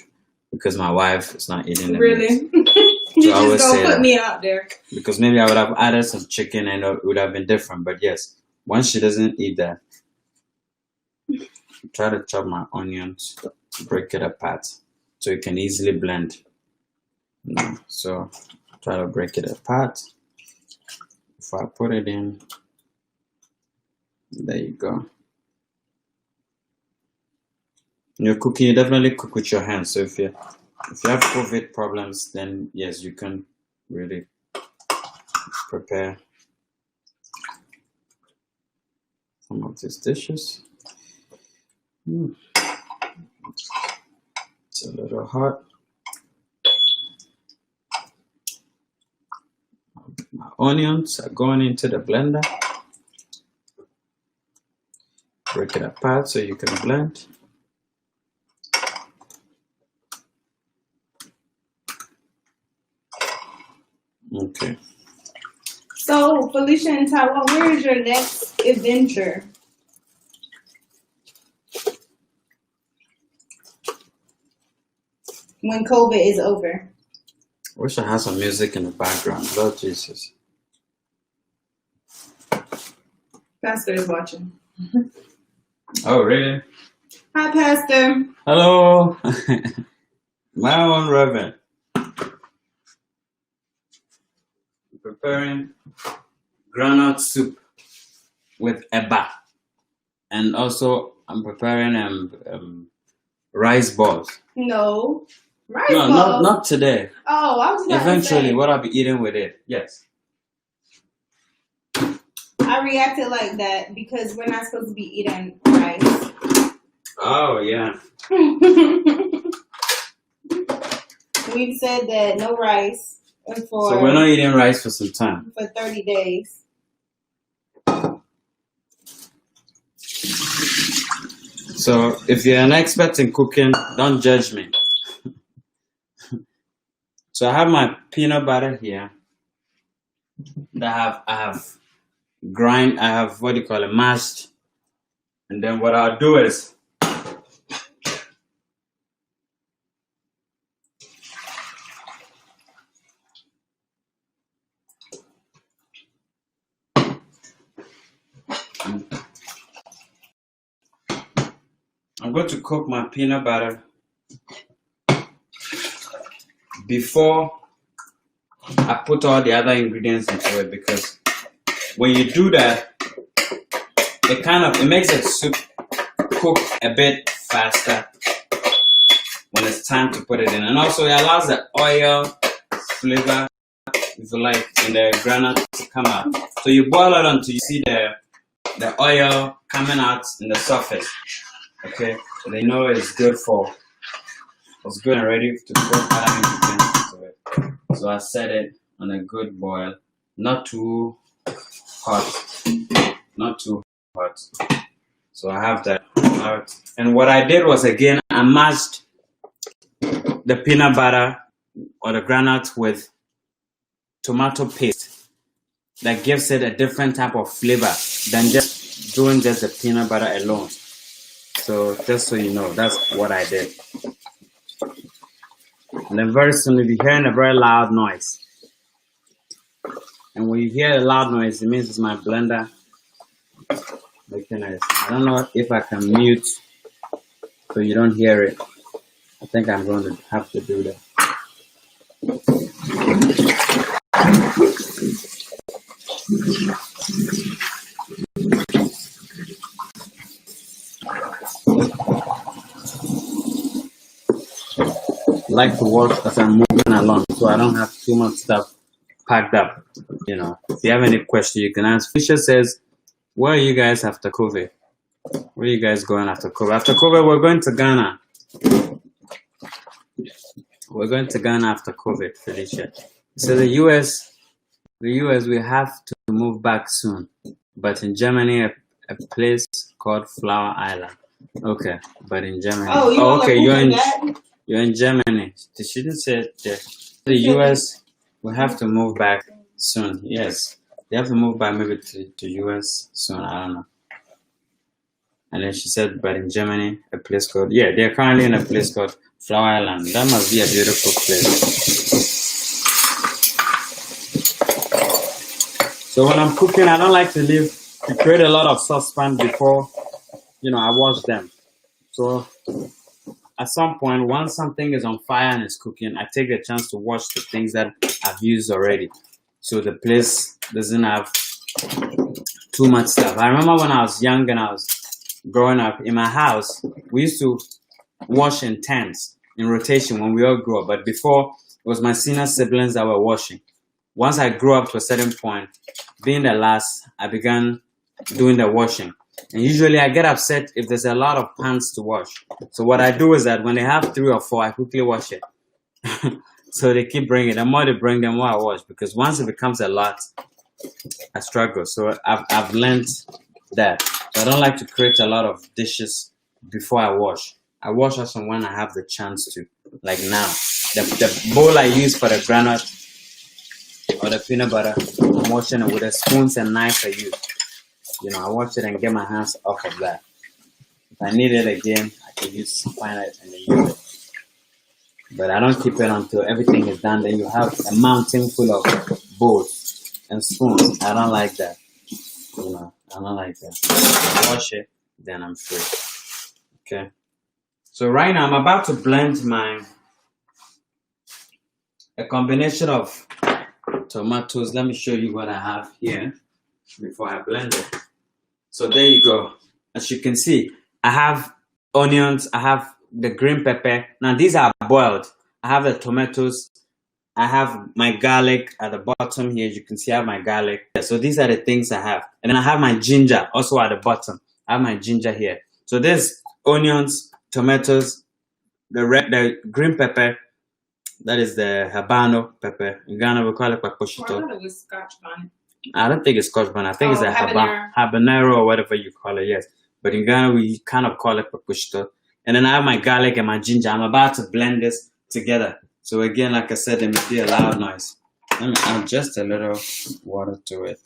Speaker 1: because my wife is not eating the
Speaker 2: Really?
Speaker 1: meat.
Speaker 2: You
Speaker 1: So
Speaker 2: just don't put me out there.
Speaker 1: Because maybe I would have added some chicken and it would have been different. But yes, once she doesn't eat that, try to chop my onions, break it apart so you can easily blend. So try to break it apart. If I put it in, there you go. When you're cooking, you definitely cook with your hands. So if you have COVID problems, then yes, you can really prepare some of these dishes. It's a little hot. My onions are going into the blender. Break it apart so you can blend. Okay.
Speaker 2: So, Felicia in Taiwan, where is your next adventure? When COVID is over.
Speaker 1: I wish I had some music in the background. Lord Jesus.
Speaker 2: Pastor is watching.
Speaker 1: Oh, really?
Speaker 2: Hi, Pastor.
Speaker 1: Hello. My own Reverend. preparing groundnut soup with eba, and also I'm preparing rice balls.
Speaker 2: No. Rice
Speaker 1: No,
Speaker 2: balls?
Speaker 1: not today.
Speaker 2: Oh, I was about
Speaker 1: Eventually,
Speaker 2: to say.
Speaker 1: what I'll be eating with it. Yes.
Speaker 2: I reacted like that because we're not supposed to be eating rice.
Speaker 1: Oh, yeah.
Speaker 2: We've said that no rice
Speaker 1: So we're not eating rice for some time.
Speaker 2: For 30 days.
Speaker 1: So if you're an expert in cooking, don't judge me. So I have my peanut butter here. I have what do you call it, mashed. And then what I'll do is I'm going to cook my peanut butter before I put all the other ingredients into it, because when you do that, it makes the soup cook a bit faster when it's time to put it in. And also it allows the oil flavor, if you like, in the groundnut to come out. So you boil it until you see the oil coming out in the surface. Okay, so they know it's good and ready to put other ingredients into it. So I set it on a good boil, not too hot, So I have that out. And what I did was, again, I mashed the peanut butter or the groundnut with tomato paste that gives it a different type of flavor than just doing just the peanut butter alone. So just so you know, that's what I did. And then very soon you'll be hearing a very loud noise. And when you hear a loud noise, it means it's my blender making noise. I don't know if I can mute so you don't hear it. I think I'm going to have to do that. I like to work as I'm moving along, so I don't have too much stuff packed up. If you have any question, you can ask. Fisher says, where are you guys after COVID? Where are you guys going after COVID? After COVID, we're going to Ghana. We're going to Ghana after COVID, Felicia. So the US, we have to move back soon. But in Germany, a place called Flower Island. Okay, but in Germany. Okay, you're in Germany. She didn't say it there. The US, we have to move back soon. Yes, they have to move back maybe to US soon. I don't know. And then she said, but in Germany, a place called, they're currently in a place called Flower Island. That must be a beautiful place. So when I'm cooking, I don't like to create a lot of saucepan before, I wash them. So at some point, once something is on fire and it's cooking, I take the chance to wash the things that I've used already. So the place doesn't have too much stuff. I remember when I was young and I was growing up in my house, we used to wash in tents in rotation when we all grew up. But before, it was my senior siblings that were washing. Once I grew up to a certain point, being the last, I began doing the washing. And usually I get upset if there's a lot of pans to wash. So what I do is that when they have 3 or 4, I quickly wash it. So they keep bringing it. The more they bring, the more I wash. Because once it becomes a lot, I struggle. So I've learned that. So I don't like to create a lot of dishes before I wash. I wash also when I have the chance to. Like now. The bowl I use for the groundnut or the peanut butter, I'm washing it with the spoons and knives I use. I wash it and get my hands off of that. If I need it again, I can find it and then use it. But I don't keep it until everything is done. Then you have a mountain full of bowls and spoons. I don't like that. I don't like that. I wash it, then I'm free. Okay. So right now I'm about to blend a combination of tomatoes. Let me show you what I have here before I blend it. So there you go. As you can see, I have onions, I have the green pepper. Now these are boiled. I have the tomatoes, I have my garlic at the bottom here. You can see I have my garlic. So these are the things I have. And then I have my ginger also at the bottom. I have my ginger here. So there's onions, tomatoes, the green pepper, that is the habano pepper. In Ghana we call it
Speaker 2: I
Speaker 1: paposhito.
Speaker 2: thought it was Scotch bonnet.
Speaker 1: I don't think it's Scotch bonnet. I think it's a
Speaker 2: habanero.
Speaker 1: habanero or whatever you call it, yes. But in Ghana we kind of call it paposhito. And then I have my garlic and my ginger. I'm about to blend this together. So again, like I said, it may be a loud noise. Let me add just a little water to it.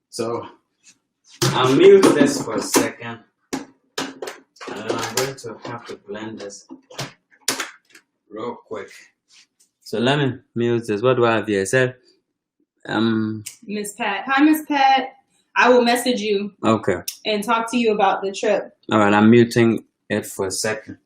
Speaker 1: So I'll mute this for a second. And then I'm going to have to blend this real quick. So let me mute this. What do I have here? It said,
Speaker 2: Miss Pat. Hi, Miss Pat. I will message you.
Speaker 1: Okay.
Speaker 2: And talk to you about the trip.
Speaker 1: All right, I'm muting it for a second.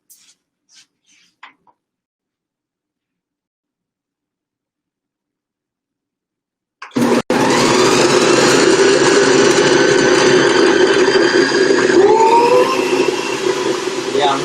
Speaker 1: Yeah.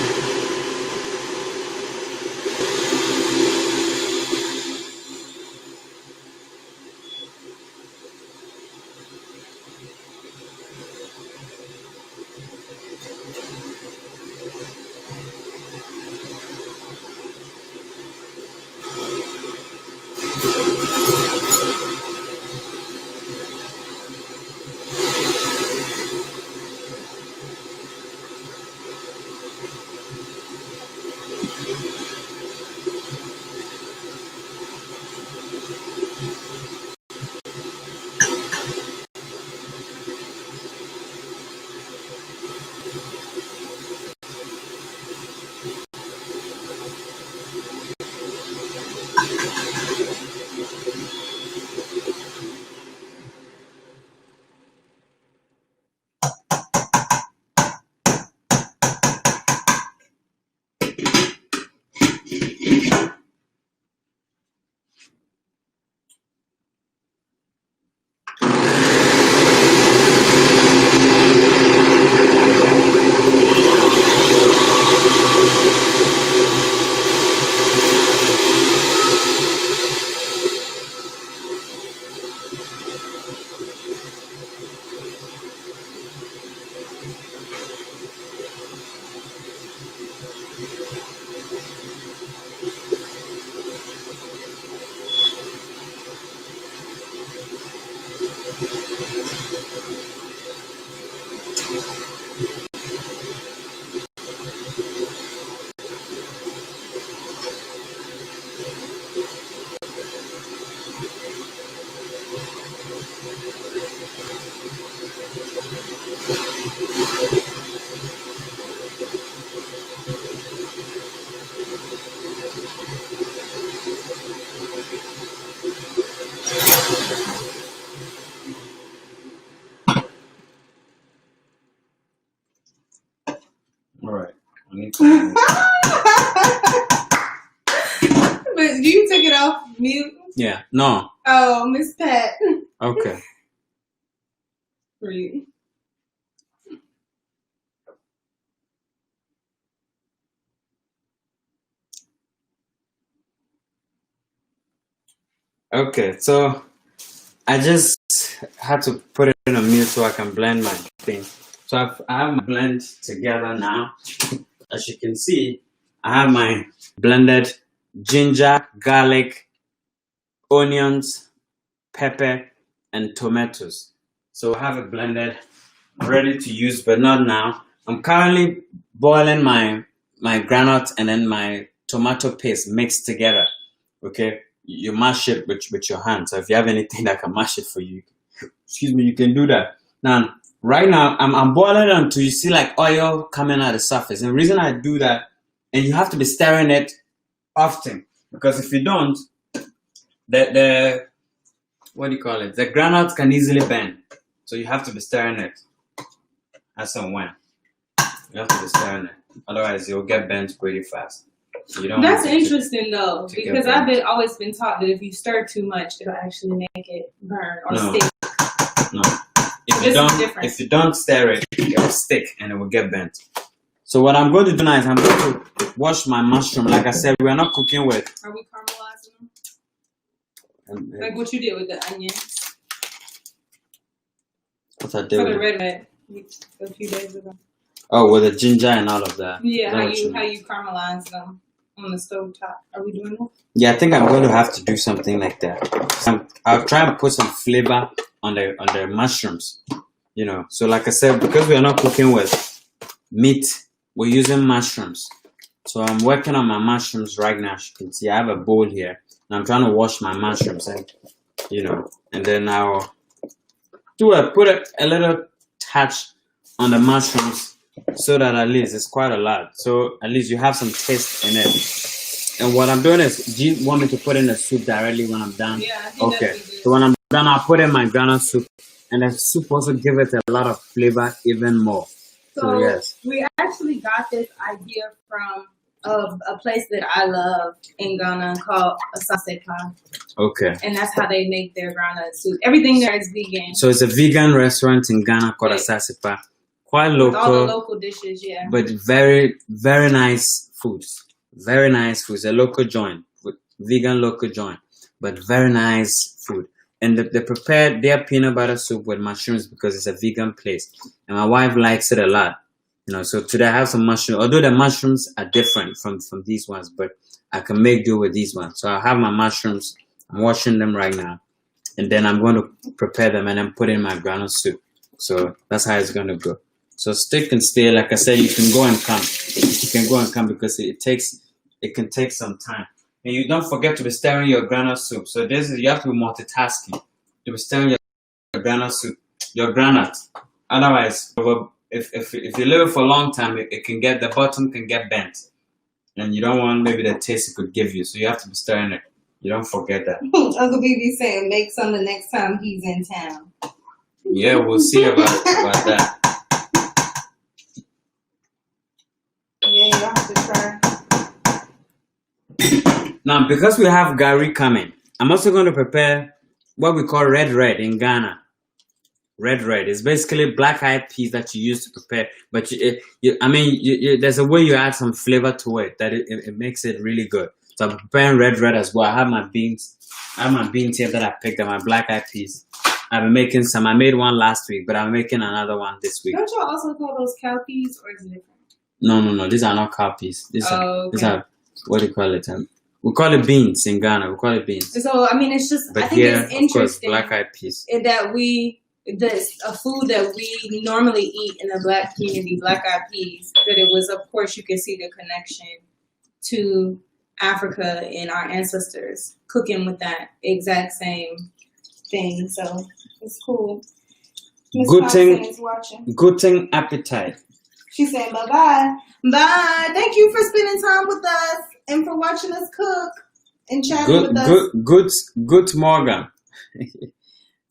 Speaker 1: All right. I need to
Speaker 2: But you took it off mute?
Speaker 1: Yeah. No.
Speaker 2: Oh, Miss Pat.
Speaker 1: Okay.
Speaker 2: Rude.
Speaker 1: Okay. So I just had to put it in a mute so I can blend my thing. So I have my blend together now. As you can see, I have my blended ginger, garlic, onions, pepper, and tomatoes. So I have it blended, ready to use, but not now. I'm currently boiling my groundnut and then my tomato paste mixed together. Okay, you mash it with your hand. So if you have anything that can mash it for you, excuse me, you can do that. Now, right now, I'm boiling it until you see like oil coming out of the surface. And the reason I do that, and you have to be stirring it often, because if you don't, the what do you call it? The groundnut can easily bend. So you have to be stirring it as and when. You have to be stirring it. Otherwise, you'll get bent pretty fast. You don't
Speaker 2: That's
Speaker 1: want it
Speaker 2: interesting though,
Speaker 1: to get
Speaker 2: because
Speaker 1: burnt.
Speaker 2: I've always been taught that if you stir too much, it'll actually make it burn or
Speaker 1: No.
Speaker 2: stick.
Speaker 1: No.
Speaker 2: This
Speaker 1: If you don't stir it, it will stick and it will get burnt. So what I'm going to do now is I'm going to wash my mushroom. Like I said, we are not cooking with.
Speaker 2: Are we caramelizing them?
Speaker 1: Like
Speaker 2: Like what you did with the onions
Speaker 1: what I
Speaker 2: for
Speaker 1: did
Speaker 2: the
Speaker 1: with
Speaker 2: red a few days ago.
Speaker 1: oh, with the ginger and all of that.
Speaker 2: Yeah,
Speaker 1: Is that what
Speaker 2: how
Speaker 1: mean?
Speaker 2: you caramelize them on the stove top. Are we doing that?
Speaker 1: Yeah, I think I'm going to have to do something like that. I'll try and put some flavor on the mushrooms. You know, so like I said, because we are not cooking with meat, we're using mushrooms. So I'm working on my mushrooms right now. As you can see, I have a bowl here, and I'm trying to wash my mushrooms, and you know, and then I'll put a little touch on the mushrooms so that at least it's quite a lot. So at least you have some taste in it. And what I'm doing is, do you want me to put in the soup directly when I'm done?
Speaker 2: Yeah, I think
Speaker 1: Okay.
Speaker 2: that'd be good.
Speaker 1: So when I'm done, I'll put in my groundnut soup, and the soup also give it a lot of flavor even more. So yes.
Speaker 2: We actually got this idea from a place that I love in Ghana called Asasepa,
Speaker 1: Okay.
Speaker 2: and that's how they make their groundnut soup. Everything there is vegan.
Speaker 1: So it's a vegan restaurant in Ghana called Asasepa. Quite
Speaker 2: With all the
Speaker 1: local,
Speaker 2: local dishes, yeah.
Speaker 1: but very, very nice foods. Very nice foods. A local joint, vegan local joint, but very nice food. And they prepared their peanut butter soup with mushrooms because it's a vegan place. And my wife likes it a lot. You know, so today I have some mushrooms. Although the mushrooms are different from these ones, but I can make do with these ones. So I have my mushrooms. I'm washing them right now. And then I'm going to prepare them and then put in my groundnut soup. So that's how it's going to go. So stick and stay. Like I said, you can go and come. You can go and come because it can take some time. And you don't forget to be stirring your groundnut soup. So you have to be multitasking. To be stirring your groundnut soup, your groundnut. Otherwise, if you leave it for a long time, the bottom can get bent. And you don't want maybe the taste it could give you. So you have to be stirring it. You don't forget that.
Speaker 2: Uncle BB saying make some the next time he's in town.
Speaker 1: Yeah, we'll see about that.
Speaker 2: Yeah, you'll have to try.
Speaker 1: Now, because we have Gary coming, I'm also going to prepare what we call red in Ghana. Red. It's basically black-eyed peas that you use to prepare. But there's a way you add some flavor to it that it makes it really good. So I'm preparing red as well. I have my beans. I have my beans here that I picked up, my black-eyed peas. I've been making some. I made one last week, but I'm making another one this week.
Speaker 2: Don't y'all also call those cow peas, or is it different?
Speaker 1: No. These are not cow peas. These are what do you call it? We call it beans in Ghana. We call it beans.
Speaker 2: So I mean, it's just.
Speaker 1: But
Speaker 2: I think
Speaker 1: here,
Speaker 2: it's interesting.
Speaker 1: of course, black-eyed peas.
Speaker 2: That a food that we normally eat in the black community, black-eyed peas. That it was, of course, you can see the connection to Africa and our ancestors cooking with that exact same thing. So it's cool. Miss Thompson is watching.
Speaker 1: Guten appetite.
Speaker 2: She said bye-bye. Bye. Thank you for spending time with us and for watching us cook and chatting with us.
Speaker 1: Good morning.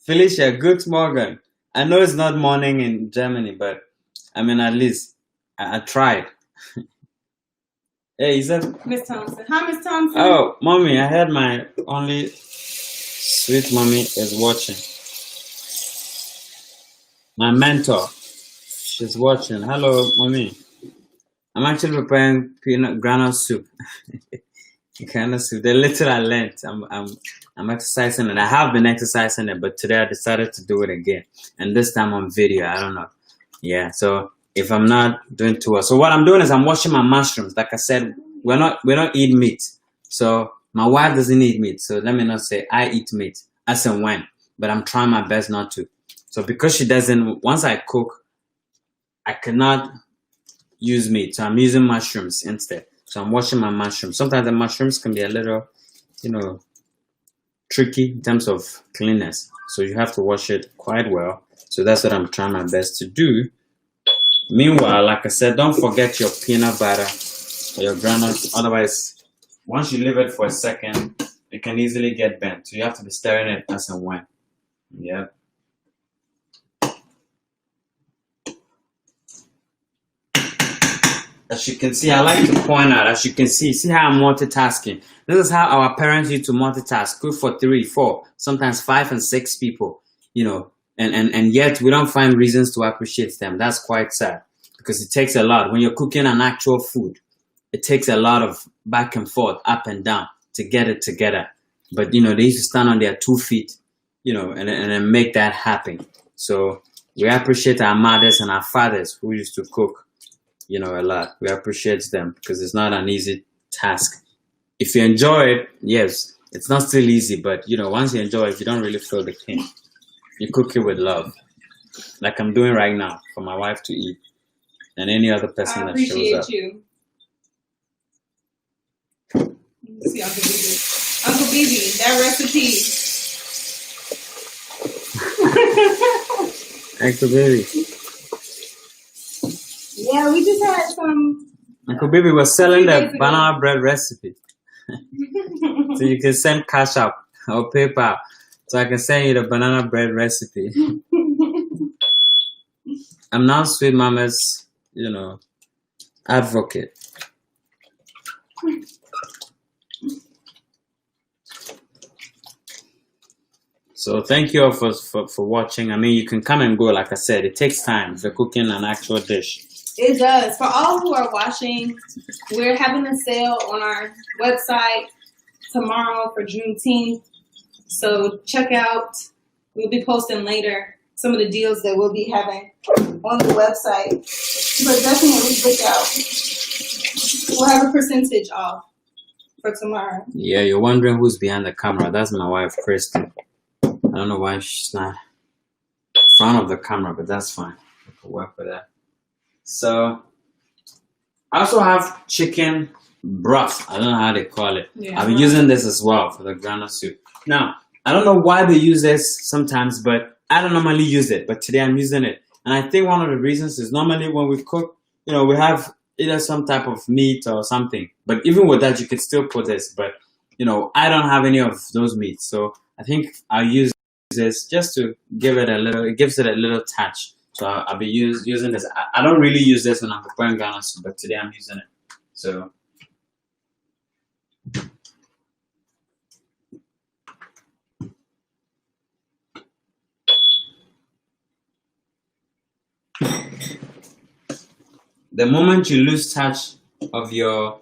Speaker 1: Felicia, good morning. I know it's not morning in Germany, but I mean, at least I tried. Hey, is that
Speaker 2: Miss Thompson? Hi, Miss Thompson.
Speaker 1: Oh, mommy, I heard my only sweet mommy is watching. My mentor, she's watching. Hello, mommy. I'm actually preparing groundnut soup. Groundnut soup. The little I learned, I'm exercising it. I have been exercising it, but today I decided to do it again, and this time on video. I don't know. Yeah, so if I'm not doing too well, so what I'm doing is I'm washing my mushrooms. Like I said, we don't eat meat. So my wife doesn't eat meat. So let me not say I eat meat as and when, but I'm trying my best not to. So because she doesn't, once I cook, I cannot use meat. So I'm using mushrooms instead. So I'm washing my mushrooms. Sometimes the mushrooms can be a little, tricky in terms of cleanness. So you have to wash it quite well. So that's what I'm trying my best to do. Meanwhile, like I said, don't forget your peanut butter or your groundnuts. Otherwise, once you leave it for a second, it can easily get bent. So you have to be stirring it as and when. Yep. As you can see, I like to point out, as you can see how I'm multitasking. This is how our parents used to multitask, cook for 3, 4, sometimes 5 and 6 people, and yet we don't find reasons to appreciate them. That's quite sad because it takes a lot. When you're cooking an actual food, it takes a lot of back and forth, up and down to get it together. But, they used to stand on their 2 feet, and make that happen. So we appreciate our mothers and our fathers who used to cook, a lot. We appreciate them because it's not an easy task. If you enjoy it, yes, it's not still easy, but once you enjoy it, you don't really feel the pain. You cook it with love, like I'm doing right now for my wife to eat and any other person that shows up.
Speaker 2: I appreciate you. Let me see Uncle Bibi. Uncle Bibi, that recipe.
Speaker 1: Uncle Baby.
Speaker 2: Yeah, we just had some.
Speaker 1: Uncle Baby was selling the banana bread recipe. So you can send cash up or PayPal. So I can send you the banana bread recipe. I'm now Sweet Mama's, advocate. So thank you all for watching. I mean, you can come and go. Like I said, it takes time for cooking an actual dish.
Speaker 2: It does. For all who are watching, we're having a sale on our website tomorrow for Juneteenth. So check out, we'll be posting later some of the deals that we'll be having on the website. But definitely look out. We'll have a percentage off for tomorrow.
Speaker 1: Yeah, you're wondering who's behind the camera. That's my wife, Kristen. I don't know why she's not in front of the camera, but that's fine. We can work with that. So, I also have chicken broth. I don't know how they call it.
Speaker 2: Yeah,
Speaker 1: I've been using this as well for the groundnut soup. Now, I don't know why they use this sometimes, but I don't normally use it. But today I'm using it. And I think one of the reasons is normally when we cook, we have either some type of meat or something. But even with that, you could still put this. But, I don't have any of those meats. So, I think I'll use this just to give it it gives it a little touch. So I'll be using this. I don't really use this when I'm preparing groundnut soup, but today I'm using it. So the moment you lose touch of your,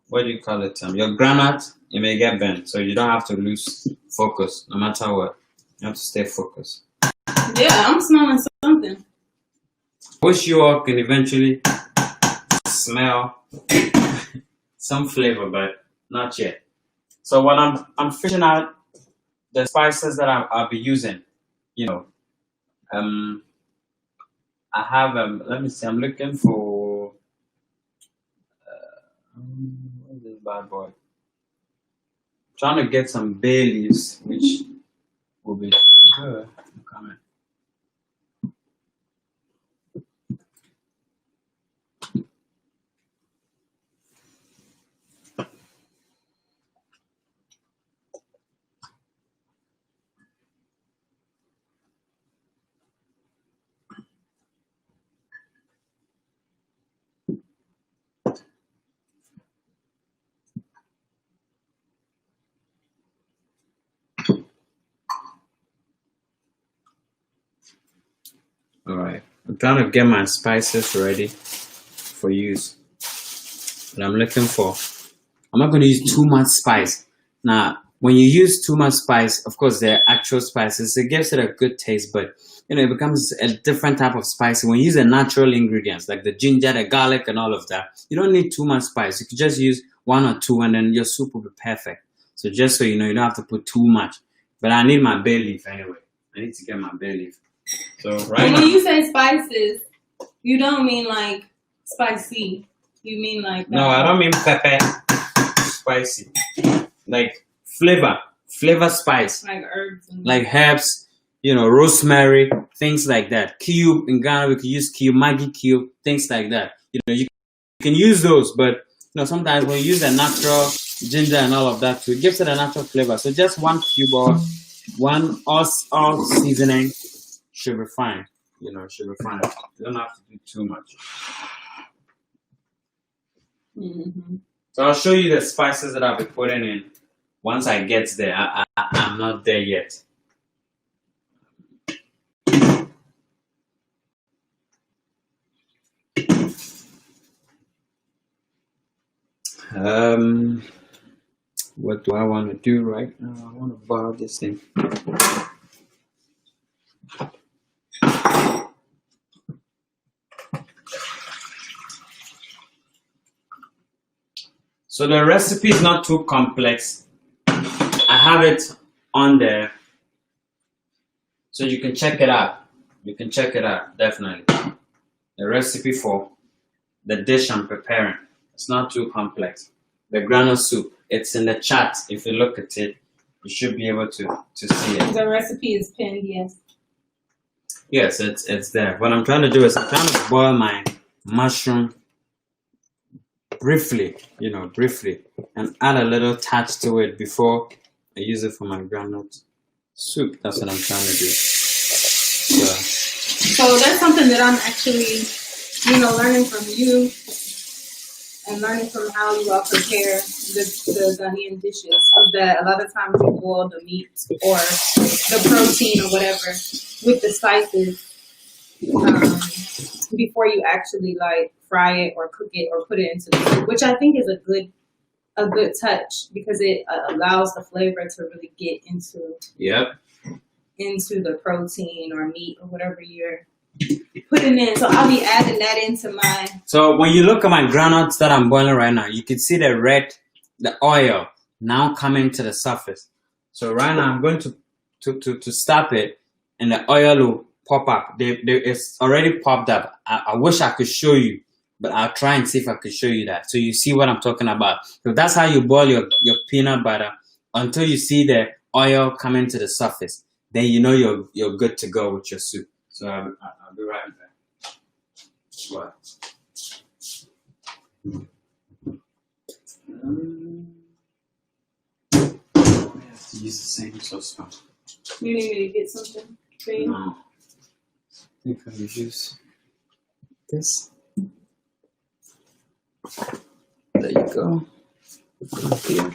Speaker 1: what do you call it? Your groundnut, you may get bent. So you don't have to lose focus no matter what. You have to stay focused.
Speaker 2: Yeah, I'm smelling something.
Speaker 1: I wish you all can eventually smell some flavor, but not yet. So when I'm fishing out the spices that I'll be using, I have let me see, I'm looking for where's this bad boy? Trying to get some bay leaves, which will be good. I'm coming. All right, I'm trying to get my spices ready for use. What I'm looking for, I'm not going to use too much spice. Now, when you use too much spice, of course, they're actual spices. It gives it a good taste, but it becomes a different type of spice. When you use the natural ingredients like the ginger, the garlic, and all of that, you don't need too much spice. You can just use 1 or 2, and then your soup will be perfect. So just so you know, you don't have to put too much. But I need my bay leaf anyway. I need to get my bay leaf. So right now,
Speaker 2: when you say spices, you don't mean like spicy. You mean like
Speaker 1: no, I don't mean pepper spicy. Like flavor spice.
Speaker 2: Like herbs.
Speaker 1: Like herbs, rosemary, things like that. Cube in Ghana, we could use cube, Maggi cube, things like that. You can use those, but sometimes when you use the natural ginger and all of that too, it gives it a natural flavor. So just 1 cube or 1 all seasoning should be fine. Should be fine. You don't have to do too much.
Speaker 2: Mm-hmm.
Speaker 1: So I'll show you the spices that I'll be putting in once I get there. I'm not there yet. What do I want to do right now? I want to boil this thing. So the recipe is not too complex. I have it on there, so you can check it out. You can check it out, definitely. The recipe for the dish I'm preparing. It's not too complex. The groundnut soup. It's in the chat. If you look at it, you should be able to see it.
Speaker 2: The recipe is pinned, yes.
Speaker 1: Yes, it's there. What I'm trying to do is I'm trying to boil my mushroom briefly, and add a little touch to it before I use it for my groundnut soup. That's what I'm trying to do.
Speaker 2: So that's something that I'm actually, learning from you and learning from how you all prepare the Ghanaian dishes. Is that a lot of times you boil the meat or the protein or whatever with the spices before you actually like fry it or cook it or put it into the soup, which I think is a good touch because it allows the flavor to really get into the protein or meat or whatever you're putting in. So I'll be adding that into my.
Speaker 1: So when you look at my groundnuts that I'm boiling right now, you can see the oil now coming to the surface. So right now I'm going to stop it, and the oil will pop up. It's already popped up. I wish I could show you, but I'll try and see if I could show you that. So you see what I'm talking about. So that's how you boil your peanut butter until you see the oil coming to the surface. Then you know you're good to go with your soup. So I'll be right back. What? I have to use the same saucepan.
Speaker 2: You need me to get something for you?
Speaker 1: No. I think I will use this. There you go. Here.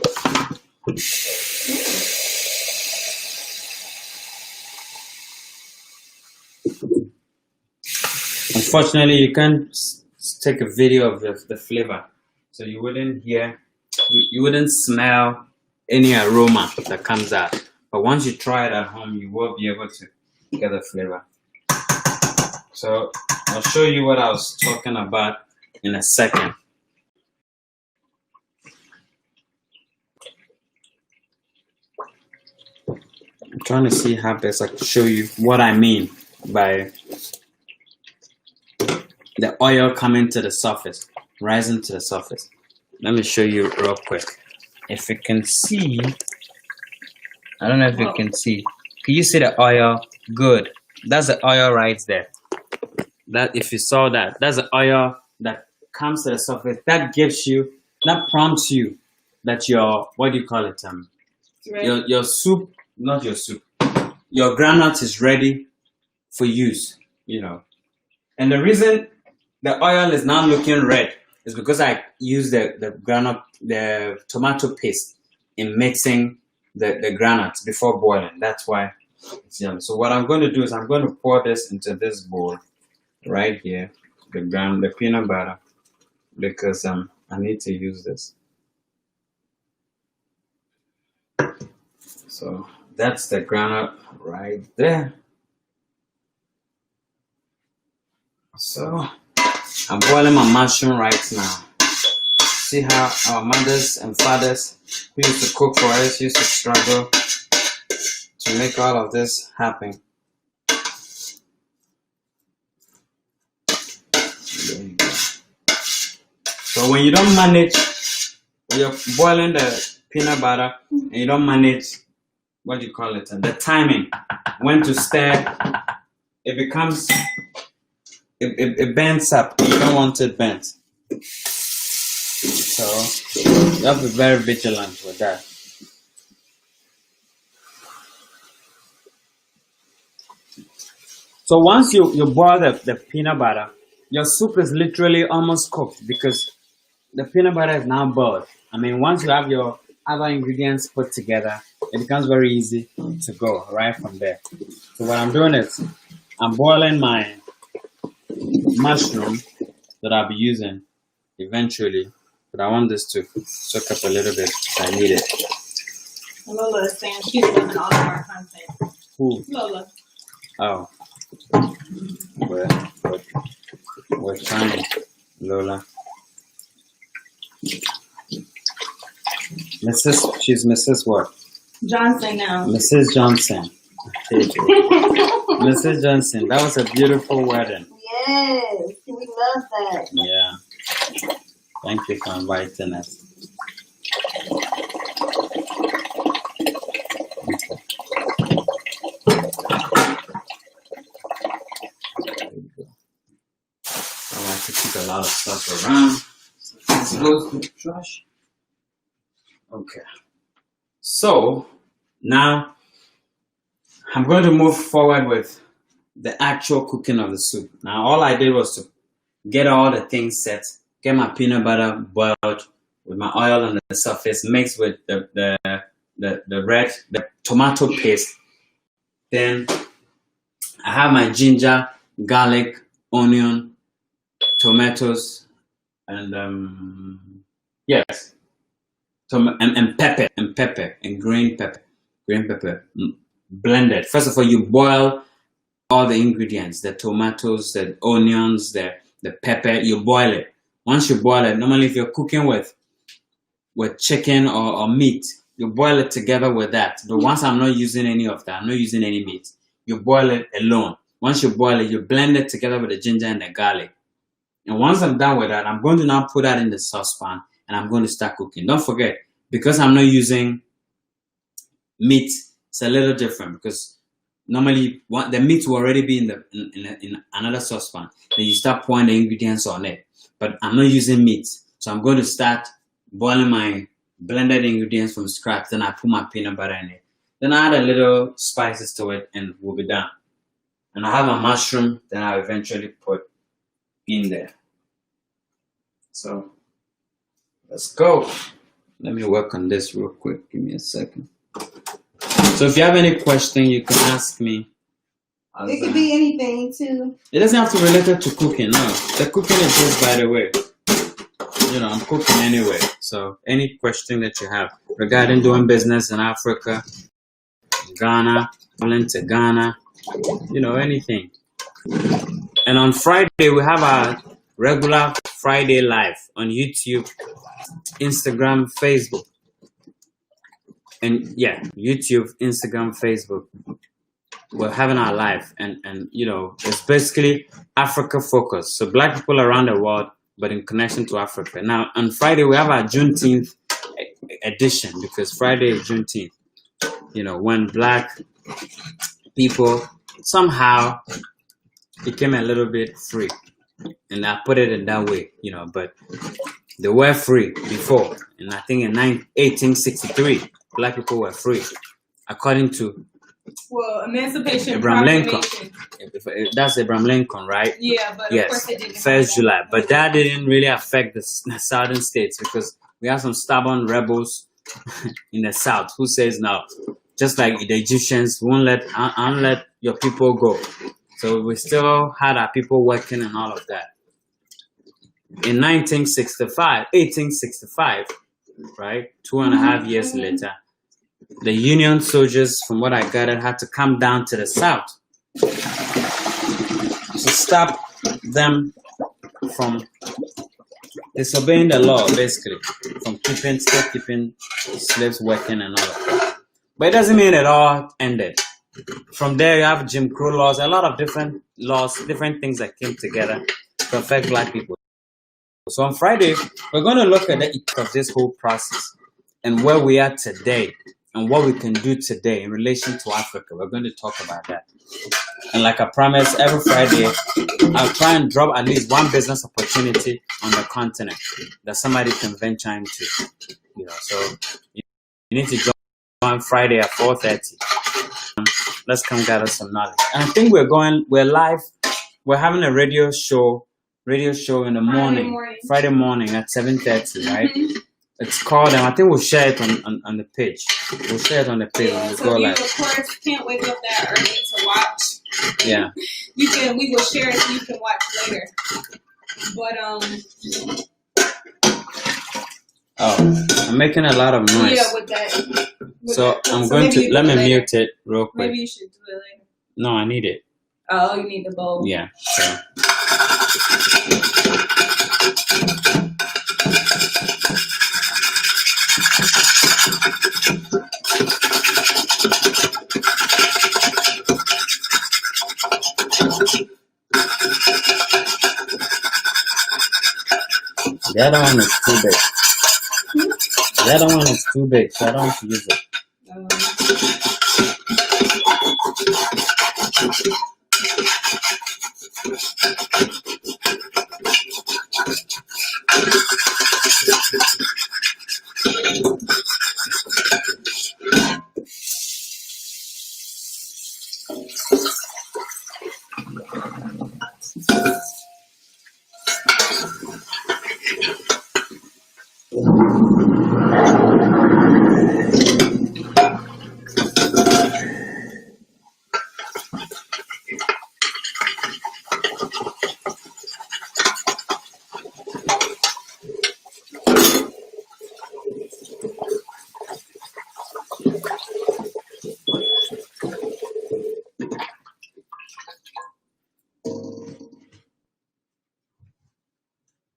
Speaker 1: Unfortunately, you can't take a video of the flavor, so you wouldn't hear, you wouldn't smell any aroma that comes out. But once you try it at home, you will be able to get the flavor. So I'll show you what I was talking about in a second. I'm trying to see how best I can show you what I mean by the oil coming to the surface, rising to the surface. Let me show you real quick. If you can see, I don't know if you can see. Can you see the oil? Good. That's the oil right there. That if you saw that, that's the oil that comes to the surface. That prompts you that your, what do you call it?
Speaker 2: Right.
Speaker 1: Your soup, not your soup. Your groundnut is ready for use. And the reason the oil is now looking red is because I use the groundnut, the tomato paste in mixing the groundnuts before boiling. That's why it's yummy. So what I'm going to do is I'm going to pour this into this bowl right here, the peanut butter, because I need to use this. So that's the groundnut right there. So I'm boiling my mushroom right now. See how our mothers and fathers who used to cook for us used to struggle to make all of this happen. There you go. So when you don't manage, when you're boiling the peanut butter and you don't manage, what do you call it, the timing, when to stir, it becomes, it bends up. You don't want it bent. So you have to be very vigilant with that. So once you boil the peanut butter, your soup is literally almost cooked because the peanut butter is now boiled. I mean, once you have your other ingredients put together, it becomes very easy to go right from there. So what I'm doing is I'm boiling my mushroom that I'll be using eventually, but I want this to soak up a little bit because I need it.
Speaker 2: Lola is saying she's loving all of our content.
Speaker 1: Ooh.
Speaker 2: Lola.
Speaker 1: Oh, we're, we're, we're trying, Lola. She's Mrs. what?
Speaker 2: Johnson now.
Speaker 1: Mrs. Johnson. Mrs. Johnson, that was a beautiful wedding.
Speaker 2: Yes, we love that.
Speaker 1: Yeah. Thank you for inviting us. I like to keep a lot of stuff around. It's goes to the trash. Okay. So now I'm going to move forward with the actual cooking of the soup. Now all I did was to get all the things set, get my peanut butter boiled with my oil on the surface, mixed with the tomato paste. Then I have my ginger, garlic, onion, tomatoes, and yes, and pepper and green pepper blended. First of all, you boil all the ingredients, the tomatoes, the onions, the pepper. You boil it. Once you boil it, normally if you're cooking with chicken or meat, you boil it together with that. But once I'm not using any of that, I'm not using any meat, you boil it alone. Once you boil it, you blend it together with the ginger and the garlic. And once I'm done with that, I'm going to now put that in the saucepan and I'm going to start cooking. Don't forget, because I'm not using meat, it's a little different because normally the meat will already be in another saucepan. Then you start pouring the ingredients on it. But I'm not using meat, so I'm going to start boiling my blended ingredients from scratch. Then I put my peanut butter in it. Then I add a little spices to it and we'll be done. And I have a mushroom that I'll eventually put in there. So let's go. Let me work on this real quick. Give me a second. So if you have any question, you can ask me.
Speaker 2: It could be anything too.
Speaker 1: It doesn't have to relate it to cooking. No, the cooking is just by the way. I'm cooking anyway. So any question that you have regarding doing business in Africa, Ghana, traveling to Ghana, anything. And on Friday we have our regular Friday live on YouTube, Instagram, Facebook. And yeah, YouTube, Instagram, Facebook. We're having our live and it's basically Africa focused. So black people around the world, but in connection to Africa. Now on Friday we have our Juneteenth edition because Friday is Juneteenth. When black people somehow became a little bit free. And I put it in that way, but they were free before. And I think in 1863, black people were free, according to
Speaker 2: Emancipation
Speaker 1: Abraham Lincoln.
Speaker 2: Proclamation.
Speaker 1: That's Abraham Lincoln, right?
Speaker 2: Yeah, but
Speaker 1: yes,
Speaker 2: of course it didn't.
Speaker 1: 1st July. But that didn't really affect the southern states because we have some stubborn rebels in the south who says now, just like the Egyptians, won't let your people go. So we still had our people working and all of that. In 1865, right, 2.5 years later, the Union soldiers, from what I gathered, had to come down to the south to stop them from disobeying the law, basically, from still keeping slaves working and all of that. But it doesn't mean it all ended. From there, you have Jim Crow laws, a lot of different laws, different things that came together to affect black people. So on Friday, we're going to look at the effect of this whole process and where we are today and what we can do today in relation to Africa. We're going to talk about that. And like I promised, every Friday, I'll try and drop at least one business opportunity on the continent that somebody can venture into. So you need to join Friday at 4:30. Let's come gather some knowledge. And I think we're live. We're having a radio show radio show in the
Speaker 2: Friday
Speaker 1: morning,
Speaker 2: morning.
Speaker 1: Friday morning at 7:30, right?
Speaker 2: Mhm.
Speaker 1: It's called, and I think we'll share it on the page. We'll share it on the page when
Speaker 2: Yeah,
Speaker 1: we
Speaker 2: so
Speaker 1: go
Speaker 2: if you,
Speaker 1: live.
Speaker 2: of course, can't wake up that early to watch,
Speaker 1: Yeah.
Speaker 2: we will share it so you can watch later. But
Speaker 1: Oh, I'm making a lot of noise.
Speaker 2: yeah, with that.
Speaker 1: So I'm going to let me mute it real quick.
Speaker 2: Maybe you should do it later.
Speaker 1: No, I need it.
Speaker 2: Oh, you need the bowl.
Speaker 1: Yeah. So. The other one is too big. The other one is too big, so I don't want to use it.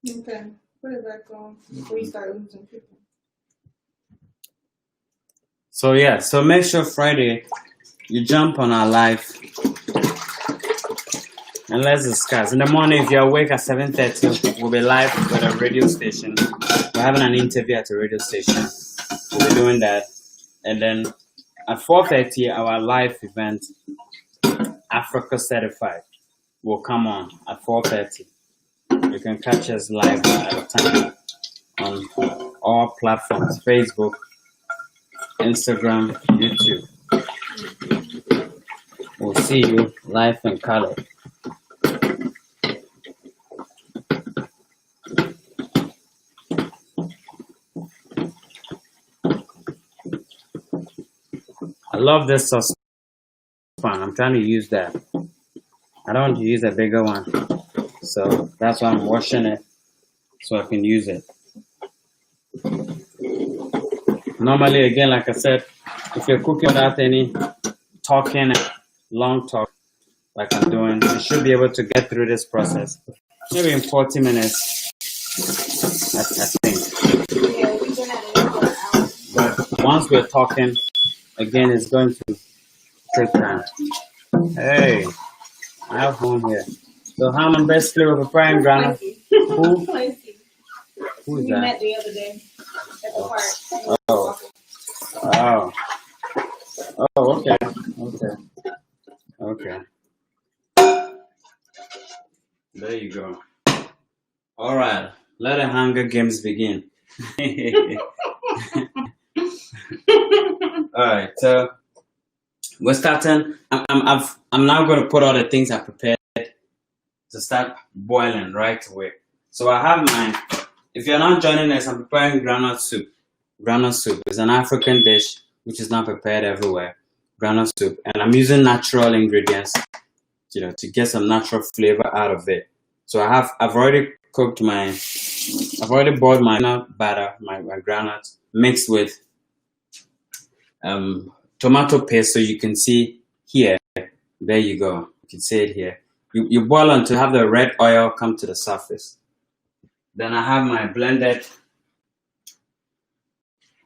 Speaker 2: Okay, put it back on before you start losing people.
Speaker 1: So yeah, so make sure Friday you jump on our live and let's discuss. In the morning, if you're awake at 7:30, we'll be live with a radio station. We're having an interview at a radio station. We'll be doing that. And then at 4:30, our live event, Africa Certified, will come on at 4:30. You can catch us live at a time on all platforms, Facebook, Instagram, YouTube. We'll see you live in color. I love this saucepan. I'm trying to use that. I don't want to use a bigger one. So that's why I'm washing it so I can use it. Normally, again, like I said, if you're cooking without any talking and long talk like I'm doing, you should be able to get through this process maybe in 40 minutes, I think.
Speaker 2: Yeah, we've been at it for an hour.
Speaker 1: But once we're talking, again, it's going to take time. Hey, I have home here. So how I'm basically with a prime grandma. Who?
Speaker 2: Plenty.
Speaker 1: Who is
Speaker 2: We
Speaker 1: that?
Speaker 2: met the other day at the park.
Speaker 1: Oh. Oh. Oh, okay. Okay. There you go. All right. Let the Hunger Games begin. All right. So we're starting. I'm now going to put all the things I prepared to start boiling right away. So I have my. If you're not joining us, I'm preparing groundnut soup. Groundnut soup is an African dish which is not prepared everywhere. Groundnut soup, and I'm using natural ingredients, to get some natural flavor out of it. So I've already boiled my nut batter, my groundnut mixed with tomato paste. So you can see here. There you go. You can see it here. You boil until have the red oil come to the surface. Then I have my blended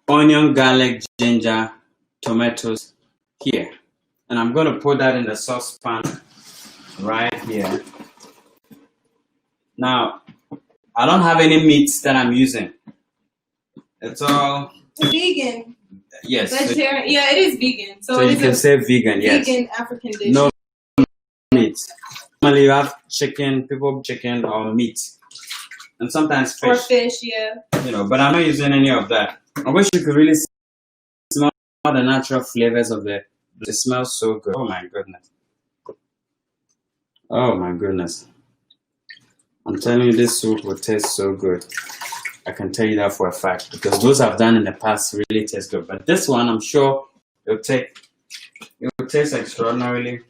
Speaker 1: onion, garlic, ginger, tomatoes here. And I'm going to put that in the saucepan right here. Now, I don't have any meats that I'm using. It's all
Speaker 2: vegan.
Speaker 1: Yes.
Speaker 2: Vegetarian. Yeah, it is vegan.
Speaker 1: So you can say vegan, yes.
Speaker 2: Vegan African dish.
Speaker 1: No meat. Normally you have chicken or meat. And sometimes fish.
Speaker 2: Or fish, yeah.
Speaker 1: But I'm not using any of that. I wish you could really smell the natural flavors of it. It smells so good. Oh my goodness. I'm telling you, this soup will taste so good. I can tell you that for a fact because those I've done in the past really taste good. But this one, I'm sure it will taste extraordinarily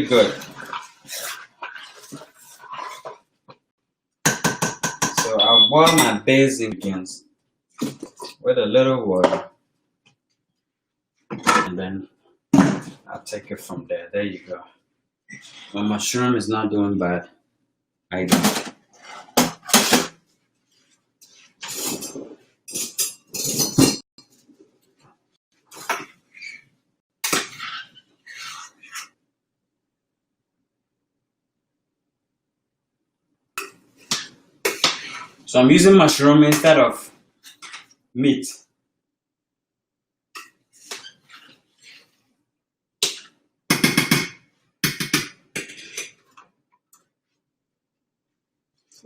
Speaker 1: good. So I'll boil my base ingredients with a little water, and then I'll take it from there. There you go. My mushroom is not doing bad either. So I'm using mushroom instead of meat.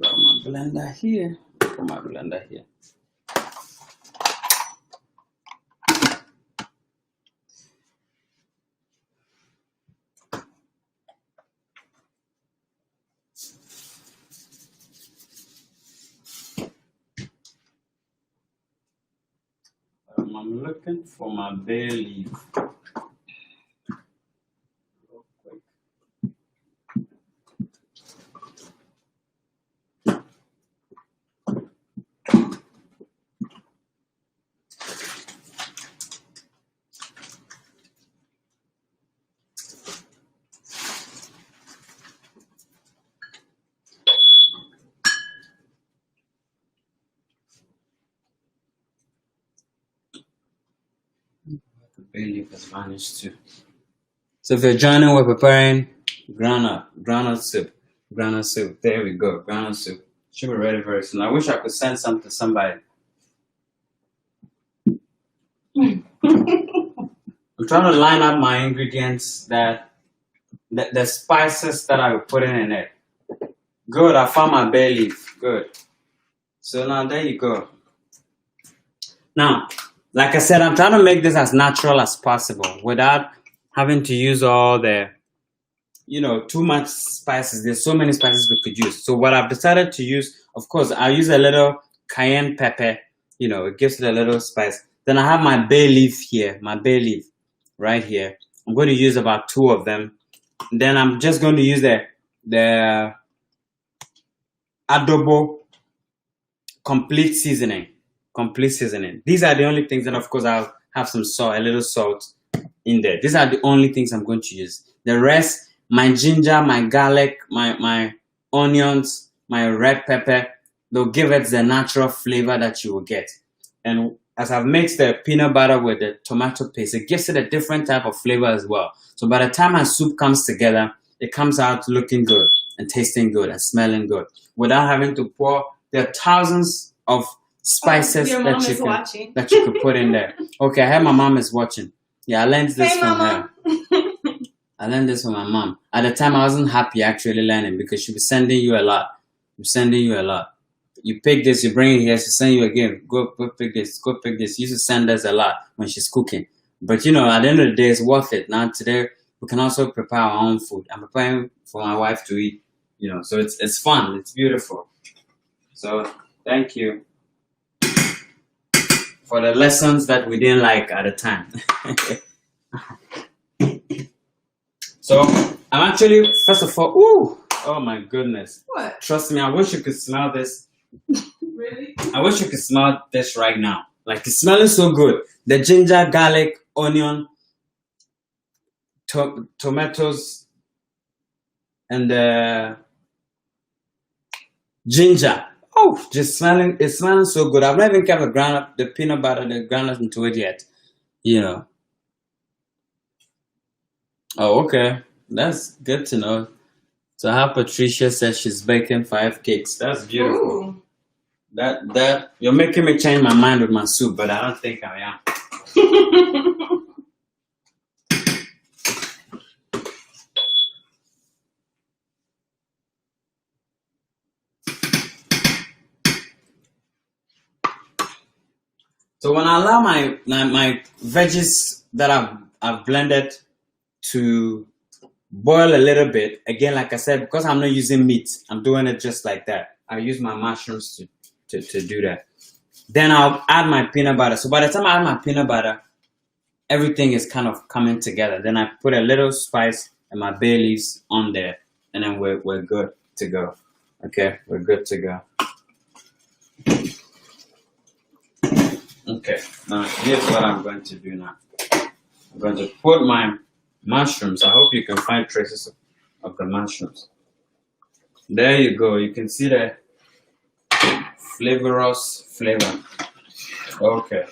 Speaker 1: Throw my blender here. Put my blender here. I'm looking for my bay leaf. Real quick. The bay leaf has vanished too. So if you're joining, we're preparing groundnut soup. Groundnut soup. There we go. Groundnut soup. Should be ready very soon. I wish I could send some to somebody. I'm trying to line up my ingredients the spices that I will put in it. Good. I found my bay leaf. Good. So now there you go. Now, like I said, I'm trying to make this as natural as possible without having to use all the, too much spices. There's so many spices we could use. So what I've decided to use, of course, I'll use a little cayenne pepper. It gives it a little spice. Then I have my bay leaf here, right here. I'm going to use about 2 of them. Then I'm just going to use the adobo complete seasoning. These are the only things, and of course I'll have some salt, a little salt in there. These are the only things I'm going to use. The rest, my ginger, my garlic, my onions, my red pepper, they'll give it the natural flavor that you will get. And as I've mixed the peanut butter with the tomato paste, it gives it a different type of flavor as well. So by the time my soup comes together, it comes out looking good and tasting good and smelling good without having to pour. There are thousands of spices that you could put in there. Okay, I heard my mom is watching. Yeah, I learned this from her. I learned this from my mom. At the time, I wasn't happy actually learning because she was sending you a lot. You pick this, you bring it here, she send you again. Go pick this, go pick this. She used to send us a lot when she's cooking. But at the end of the day, it's worth it. Now today, we can also prepare our own food. I'm preparing for my wife to eat. So it's fun. It's beautiful. So thank you for the lessons that we didn't like at the time. So I'm actually, first of all, oh my goodness.
Speaker 2: What?
Speaker 1: Trust me, I wish you could smell this.
Speaker 2: Really?
Speaker 1: I wish you could smell this right now. Like, it's smelling so good. The ginger, garlic, onion, tomatoes, and the ginger. Oh, it's smelling so good. I've not even kept the peanut butter, the groundnut into it yet. Oh, okay. That's good to know. So how Patricia says she's baking 5 cakes. That's beautiful.
Speaker 2: Ooh.
Speaker 1: That you're making me change my mind with my soup, but I don't think I am. So when I allow my veggies that I've blended to boil a little bit. Again, like I said, because I'm not using meat, I'm doing it just like that. I use my mushrooms to do that. Then I'll add my peanut butter. So by the time I add my peanut butter, everything is kind of coming together. Then I put a little spice and my bay leaves on there, and then we're good to go. Okay, we're good to go. Okay, now here's what I'm going to do now. I'm going to put my mushrooms. I hope you can find traces of the mushrooms. There you go. You can see the flavorous flavor. Okay.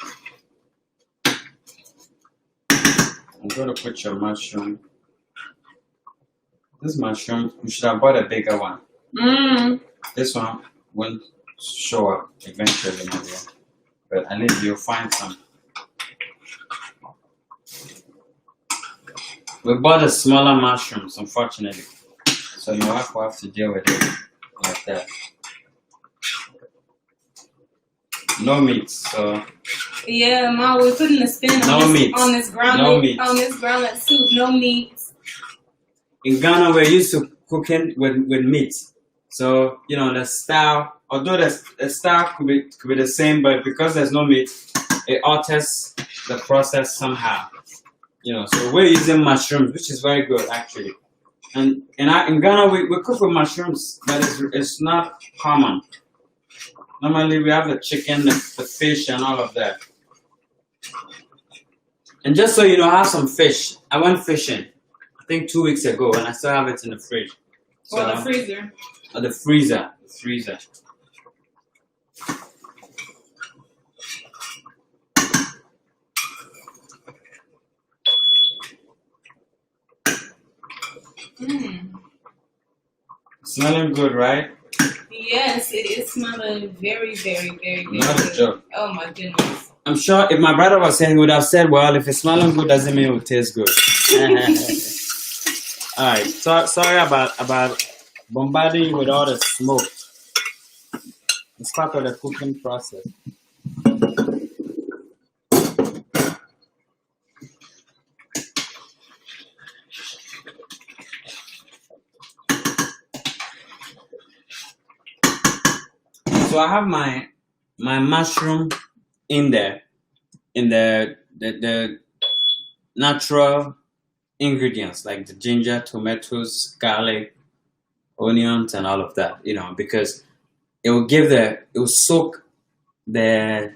Speaker 1: I'm going to put your mushroom. This mushroom, you should have bought a bigger one. This one won't show up eventually, my dear. But at least you'll find some. We bought the smaller mushrooms, unfortunately. So your wife will have to deal with it like that. No meat, so
Speaker 2: Yeah, Ma, we're putting the spin on
Speaker 1: no
Speaker 2: this
Speaker 1: meat.
Speaker 2: on this
Speaker 1: No meat.
Speaker 2: groundnut soup. No meat.
Speaker 1: In Ghana, we're used to cooking with meat. So, you know, the style, although the style could be the same, but because there's no meat, it alters the process somehow. You know, so we're using mushrooms, which is very good actually. And in Ghana, we cook with mushrooms, but it's not common. Normally, we have the chicken, the fish, and all of that. And just so you know, I have some fish. I went fishing, I think 2 weeks ago, and I still have it in the fridge. So,
Speaker 2: Or the freezer.
Speaker 1: or the freezer. The freezer. Smelling good, right?
Speaker 2: Yes, it is smelling very, very, very, very
Speaker 1: Not a
Speaker 2: good.
Speaker 1: joke.
Speaker 2: Oh my goodness.
Speaker 1: I'm sure if my brother was saying, he would have said, well, if it's smelling good, doesn't mean it will taste good. All right. So, sorry about bombarding you with all the smoke. It's part of the cooking process. So I have my mushroom in there, in the natural ingredients like the ginger, tomatoes, garlic, onions, and all of that. You know, because it will soak the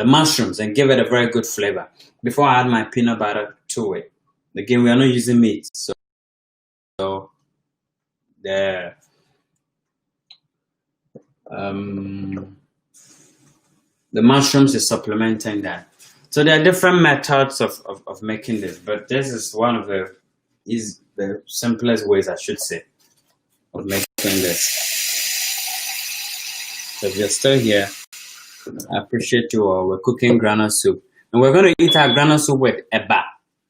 Speaker 1: mushrooms and give it a very good flavor. Before I add my peanut butter to it. Again, we are not using meat, so the the mushrooms is supplementing that. So there are different methods of making this, but this is one of the simplest ways, I should say, of making this. So if you're still here, I appreciate you all. We're cooking groundnut soup, and we're going to eat our groundnut soup with eba.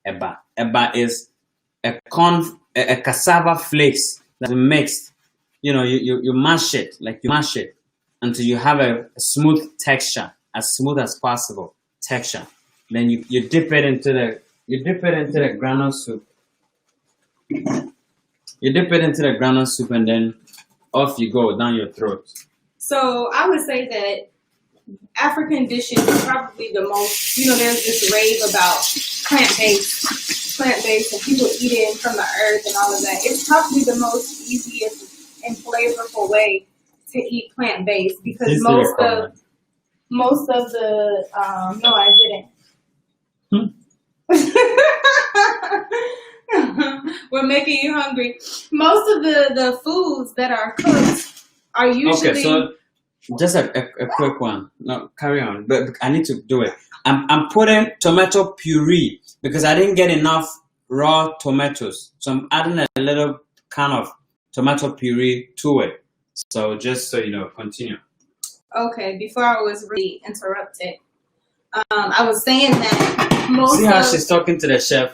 Speaker 1: Eba is a cassava flakes that's mixed. You know, you mash it, until you have a smooth texture, as smooth as possible texture. Then you dip it into the groundnut soup. You dip it into the groundnut soup, and then off you go down your throat.
Speaker 2: So I would say that African dishes are probably the most, there's this rave about plant-based and people eating from the earth and all of that. It's probably the most easiest and flavorful way to eat plant-based because most of the no, I didn't. We're making you hungry. Most of the foods that are cooked are usually
Speaker 1: okay. So just a quick one. No, carry on. But I need to do it. I'm putting tomato puree because I didn't get enough raw tomatoes, so I'm adding a little kind of tomato puree to it. So just so you know, continue.
Speaker 2: Okay, before I was really interrupted, I was saying that most.
Speaker 1: See how she's talking to the chef.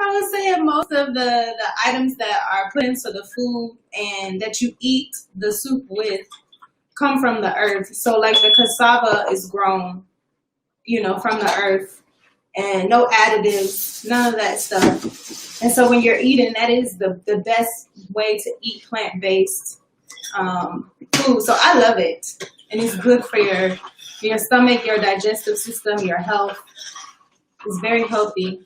Speaker 2: I was saying most of the items that are put into the food and that you eat the soup with come from the earth. So like the cassava is grown, from the earth. and no additives, none of that stuff. And so when you're eating, that is the best way to eat plant-based food. So I love it, and it's good for your stomach, your digestive system, your health. It's very healthy.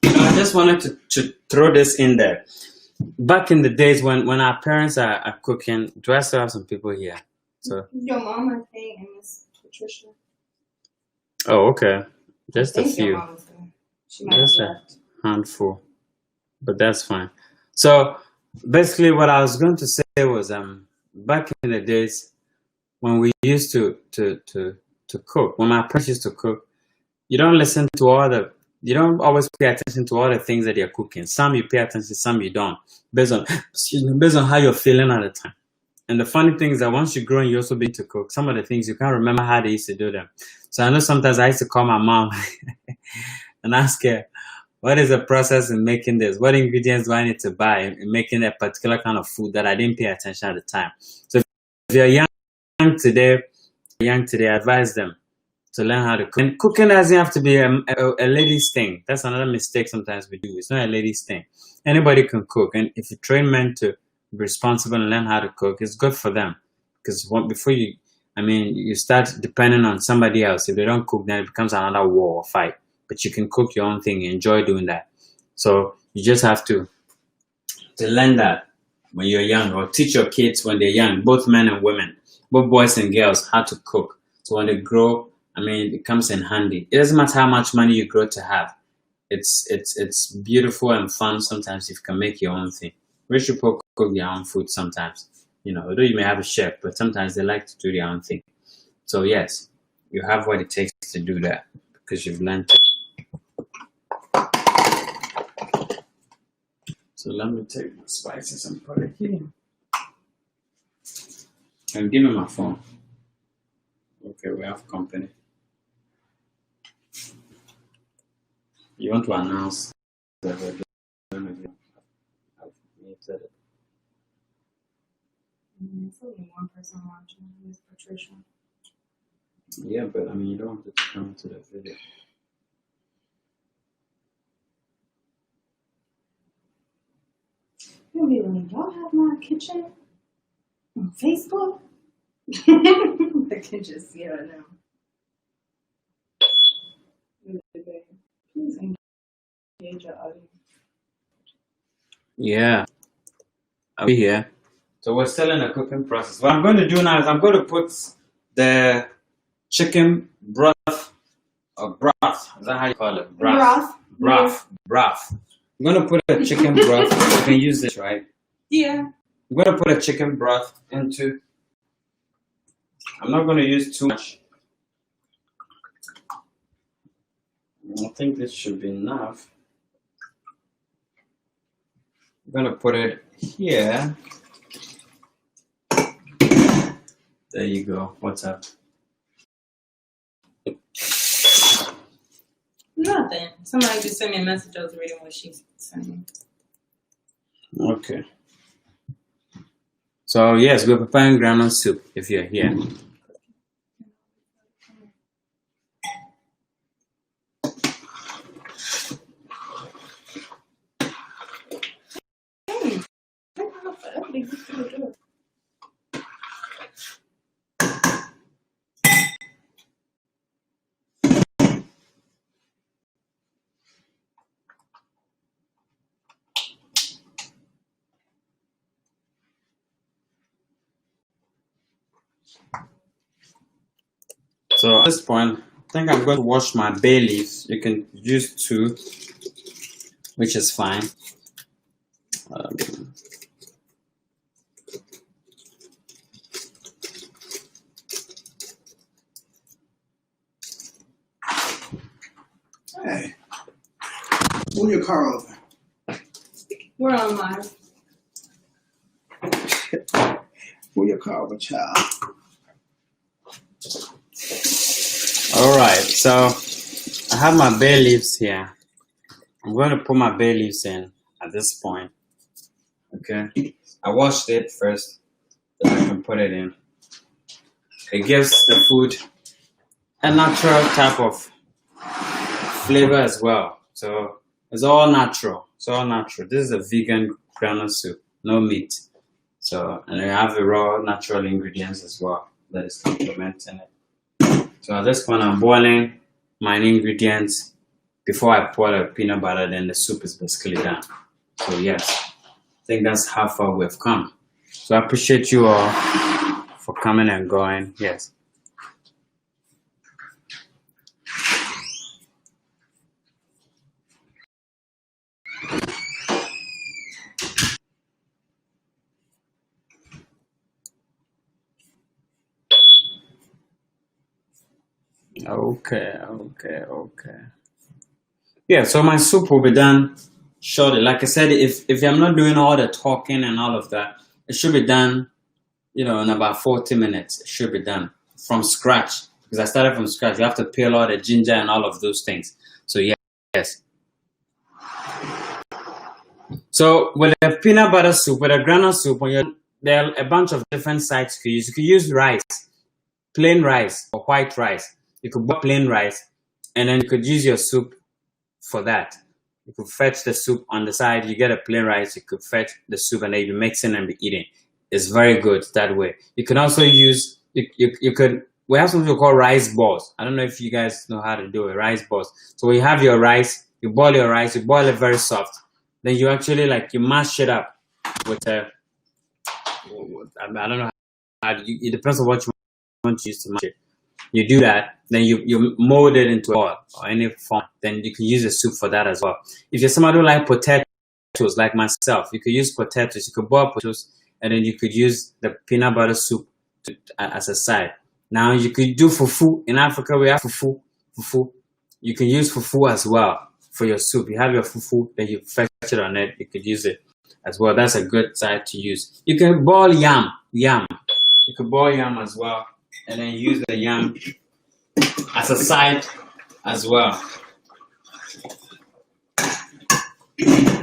Speaker 1: I just wanted to throw this in there. Back in the days when our parents are cooking, do I still have some people here? So
Speaker 2: Your mom, I think, and Miss Patricia.
Speaker 1: oh, okay, just
Speaker 2: I
Speaker 1: a
Speaker 2: think your
Speaker 1: few,
Speaker 2: mom was there. She might have
Speaker 1: just a
Speaker 2: left.
Speaker 1: handful, but that's fine. So basically, what I was going to say was, back in the days when we used to cook, when my parents used to cook, you don't listen to you don't always pay attention to all the things that you're cooking. Some you pay attention, some you don't, based on based on how you're feeling at the time. And the funny thing is that once you grow and you also begin to cook, some of the things you can't remember how they used to do them. So I know sometimes I used to call my mom and ask her, what is the process in making this? What ingredients do I need to buy in making a particular kind of food that I didn't pay attention at the time? So if you're young today, I advise them to learn how to cook. And cooking doesn't have to be a lady's thing. That's another mistake sometimes we do. It's not a lady's thing. Anybody can cook. And if you train men to be responsible and learn how to cook, it's good for them. Because before you start depending on somebody else. If they don't cook, then it becomes another war or fight. But you can cook your own thing. You enjoy doing that. So you just have to learn that when you're young, or teach your kids when they're young, both men and women, both boys and girls, how to cook. So when they grow, it comes in handy. It doesn't matter how much money you grow to have. It's beautiful and fun sometimes if you can make your own thing. Rich people cook their own food sometimes. Although you may have a chef, but sometimes they like to do their own thing. So yes, you have what it takes to do that because you've learned it. So let me take the spices and put it here. And give me my phone. Okay, we have company. You want to announce that we're doing it? I've muted it.
Speaker 2: It's only one person watching, Miss Patricia.
Speaker 1: Yeah, but you don't want it to come into the video.
Speaker 2: You'll be like, y'all have my kitchen on Facebook? I can just see her now. Please engage your audience.
Speaker 1: Yeah, I'll be here. So we're still in the cooking process. What I'm going to do now is I'm going to put the chicken broth, or broth. Is that how you call it?
Speaker 2: Broth.
Speaker 1: Broth. I'm going to put a chicken broth. You can use this, right?
Speaker 2: Yeah.
Speaker 1: I'm going to put a chicken broth into. I'm not going to use too much. I think this should be enough. I'm going to put it here. There you go. What's up?
Speaker 2: Nothing. Somebody just sent me a message. I was reading what she sent me.
Speaker 1: Okay. So yes, we're preparing groundnut soup if you're here. So at this point, I think I'm going to wash my bay leaves. You can use 2, which is fine.
Speaker 3: Hey, move your car over.
Speaker 2: We're on live.
Speaker 3: Move your car over, child.
Speaker 1: All right, so I have my bay leaves here. I'm going to put my bay leaves in at this point. Okay, I washed it first, then I can put it in. It gives the food a natural type of flavor as well. So it's all natural. It's all natural. This is a vegan groundnut soup, no meat. So, and I have the raw natural ingredients as well that is complementing it. So at this point, I'm boiling my ingredients before I pour the peanut butter. Then the soup is basically done. So yes, I think that's how far we've come. So I appreciate you all for coming and going. Yes. Okay. Yeah, so my soup will be done shortly. Like I said, if I'm not doing all the talking and all of that, it should be done, in about 40 minutes. It should be done from scratch. Because I started from scratch. You have to peel all the ginger and all of those things. So yes. So with the peanut butter soup, with the groundnut soup, there are a bunch of different sides you could use. You could use rice, plain rice or white rice. You could buy plain rice, and then you could use your soup for that. You could fetch the soup on the side. You get a plain rice. You could fetch the soup, and then you mix it and be eating. It's very good that way. You can also use we have something we call rice balls. I don't know if you guys know how to do it. Rice balls. So when you have your rice, you boil your rice. You boil it very soft. Then you actually you mash it up with a. I don't know how. It depends on what you want to use to mash it. You do that, then you mold it into a ball or any form. Then you can use the soup for that as well. If you're somebody who like potatoes, like myself, you could use potatoes. You could boil potatoes, and then you could use the peanut butter soup as a side. Now you could do fufu. In Africa, we have fufu. You can use fufu as well for your soup. You have your fufu, then you fetch it on it. You could use it as well. That's a good side to use. You can boil yam. You could boil yam as well, and then use the yam as a side as well.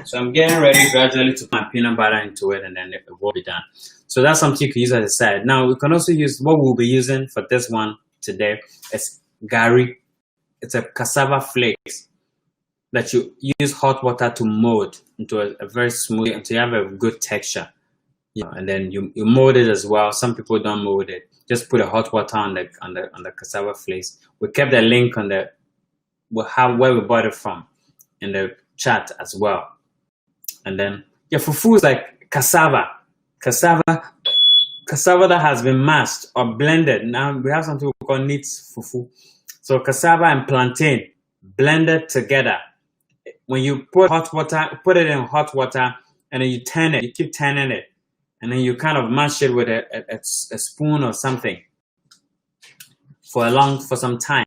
Speaker 1: So I'm getting ready gradually to put my peanut butter into it, and then it will be done. So that's something you can use as a side. Now we can also use what we'll be using for this one today is gari. It's a cassava flakes that you use hot water to mold into a very smooth until you have a good texture. And then you mold it as well. Some people don't mold it. Just put a hot water on the cassava flakes. We kept the link on where we bought it from in the chat as well. And then fufu is like cassava that has been mashed or blended. Now we have something we call neat fufu. So cassava and plantain blended together. When you put it in hot water, and then you turn it. You keep turning it. And then you kind of mash it with a spoon or something for some time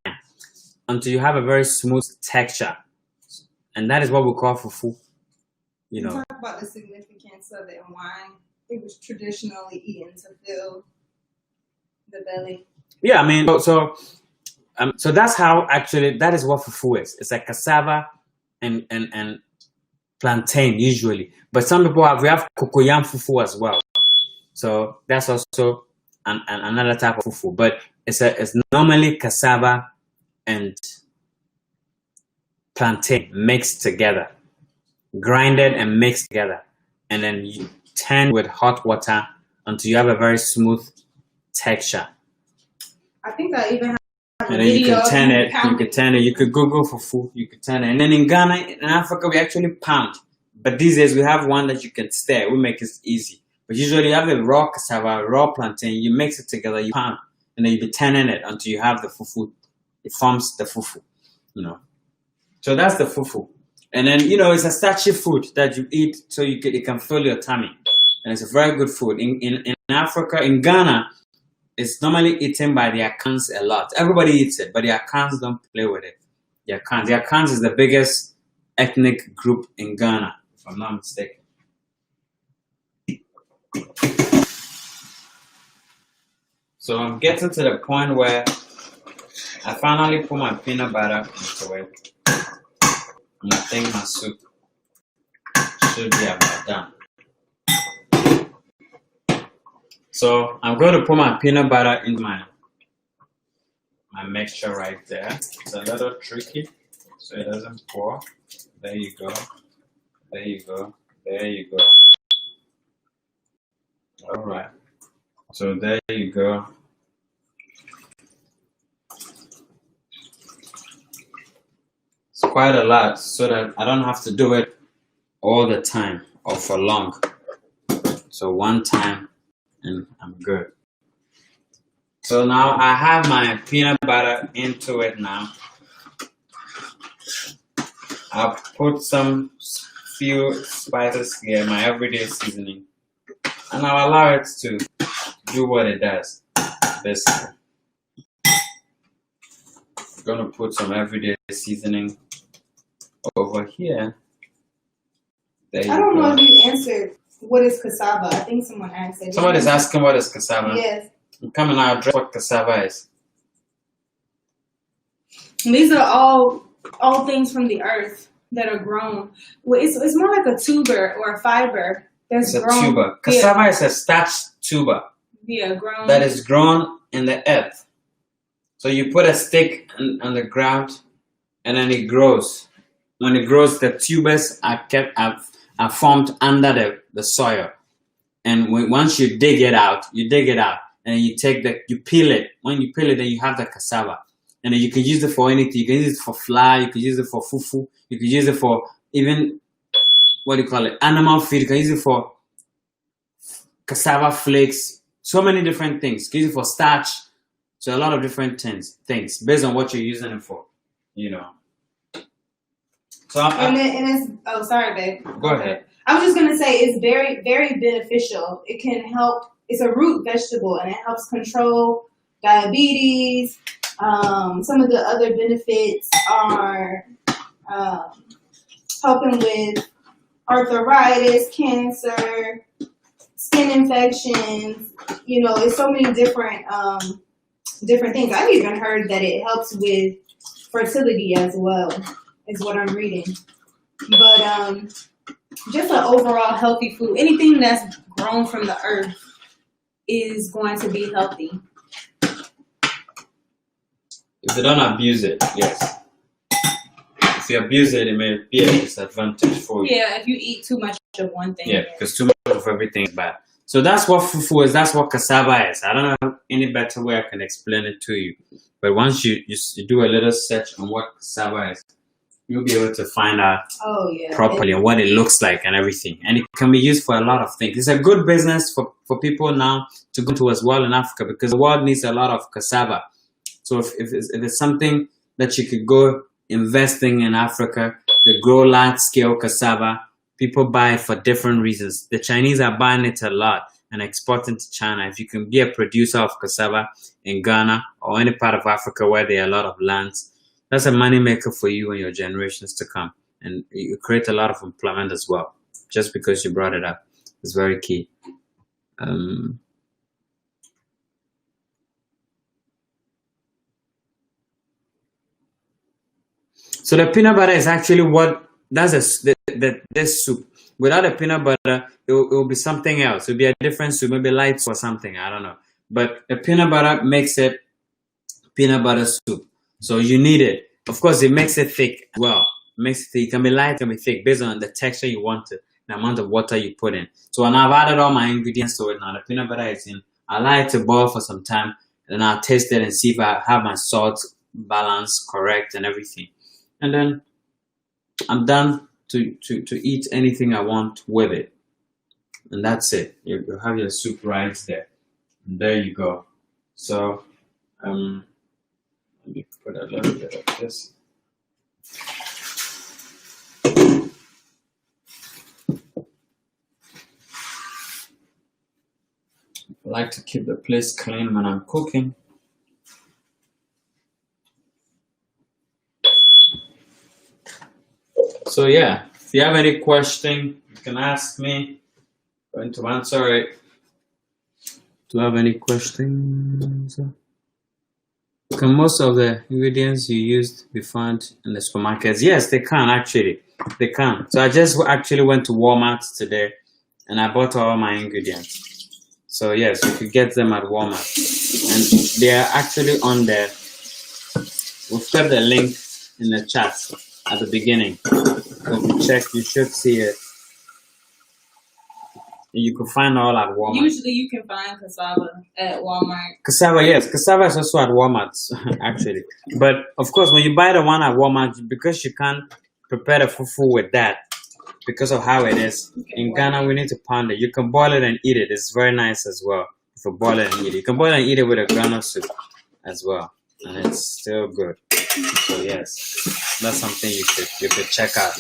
Speaker 1: until you have a very smooth texture. And that is what we call fufu.
Speaker 2: You talk about the significance of it and why it was traditionally eaten to fill the belly. Yeah, I mean, so that's how that is what fufu is. It's like cassava and plantain usually, but some people we have cocoyam fufu as well. So that's also another type of fufu, but it's normally cassava and plantain mixed together, grinded and mixed together, and then you turn with hot water until you have a very smooth texture. I think I even have and then you can turn it. You can turn it. You could Google fufu. You could turn it. And then in Ghana, in Africa, we actually pound. But these days we have one that you can stir. We make it easy. But usually you have a raw cassava, raw plantain. You mix it together. You pound, and then you be turning it until you have the fufu. It forms the fufu. So that's the fufu. And then it's a starchy food that you eat so it can fill your tummy. And it's a very good food. In Africa, in Ghana, it's normally eaten by the Akans a lot. Everybody eats it, but the Akans don't play with it. The Akans is the biggest ethnic group in Ghana, if I'm not mistaken. So I'm getting to the point where I finally put my peanut butter into it. And I think my soup should be about done.
Speaker 1: So I'm going to put my peanut butter in my mixture right there. It's a little tricky, so it doesn't pour. There you go. There you go. There you go. All right. So there you go. It's quite a lot, so that I don't have to do it all the time or for long. So one time and I'm good. So now I have my peanut butter into it now. I'll put some few spices here, my everyday seasoning, and I'll allow it to do what it does. Basically, I'm gonna put some everyday seasoning over here. There you
Speaker 2: I don't know
Speaker 1: go.
Speaker 2: if you answered what is cassava. I think someone asked it.
Speaker 1: Somebody's asking what is cassava.
Speaker 2: Yes.
Speaker 1: I'm coming out address what cassava is.
Speaker 2: These are all things from the earth that are grown. Well, it's more like a tuber or a fiber that's
Speaker 1: It's a
Speaker 2: grown.
Speaker 1: tuber. Cassava is a starch tuber
Speaker 2: Yeah, grown.
Speaker 1: that is grown in the earth. So you put a stick on the ground, and then it grows. When it grows, the tubers are formed under the soil. And once you dig it out, and you you peel it. When you peel it, then you have the cassava. And then you can use it for anything. You can use it for flour, you can use it for fufu, you can use it for even, what do you call it, animal feed. You can use it for cassava flakes, so many different things. You can use it for starch. So a lot of different things based on what you're using it for, you know. So
Speaker 2: and it's oh, sorry, babe.
Speaker 1: Go ahead.
Speaker 2: I was just gonna say it's very, very beneficial. It can help. It's a root vegetable, and it helps control diabetes. Some of the other benefits are helping with arthritis, cancer, skin infections. You know, it's so many different things. I've even heard that it helps with fertility as well, is what I'm reading. But just an overall healthy food. Anything that's grown from the earth is going to be healthy.
Speaker 1: If you don't abuse it, yes. If you abuse it, it may be a disadvantage for you.
Speaker 2: Yeah, if you eat too much of one thing.
Speaker 1: Yeah, because too much of everything is bad. So that's what fufu is. That's what cassava is. I don't know any better way I can explain it to you. But once you do a little search on what cassava is, you'll be able to find out properly and what it looks like and everything. And it can be used for a lot of things. It's a good business for people now to go to as well in Africa, because the world needs a lot of cassava. So if it's something that you could go investing in Africa, they grow large scale cassava. People buy it for different reasons. The Chinese are buying it a lot and exporting to China. If you can be a producer of cassava in Ghana or any part of Africa where there are a lot of lands, that's a money maker for you and your generations to come. And you create a lot of employment as well. Just because you brought it up, it's very key. So the peanut butter is actually this soup. Without the peanut butter, it will be something else. It will be a different soup, maybe light or something. I don't know. But the peanut butter makes it peanut butter soup. So you need it. Of course, it makes it thick as well. It makes it thick. It can be light, it can be thick, based on the texture you want it, the amount of water you put in. So when I've added all my ingredients to it now, the peanut butter is in. I allow it to boil for some time, and then I'll taste it and see if I have my salt balance correct and everything. And then I'm done to eat anything I want with it. And that's it. You have your soup right there. And there you go. So let me put a little bit of this. I like to keep the place clean when I'm cooking. So yeah, if you have any question, you can ask me. I'm going to answer it. Do you have any questions? Can most of the ingredients you used be found in the supermarkets? Yes, they can actually. They can. So I just actually went to Walmart today and I bought all my ingredients. So yes, you could get them at Walmart, and they are actually on there. We've got the link in the chat at the beginning. So if you check, you should see it. You can find all at Walmart.
Speaker 2: Usually you can find cassava at Walmart.
Speaker 1: Cassava, yes. Cassava is also at Walmart, actually. But of course, when you buy the one at Walmart, because you can't prepare the fufu with that, because of how it is. In Ghana, we need to pound it. You can boil it and eat it. It's very nice as well. If you boil it and eat it. You can boil it and eat it with a groundnut soup as well. And it's still good. So yes, that's something you could check out.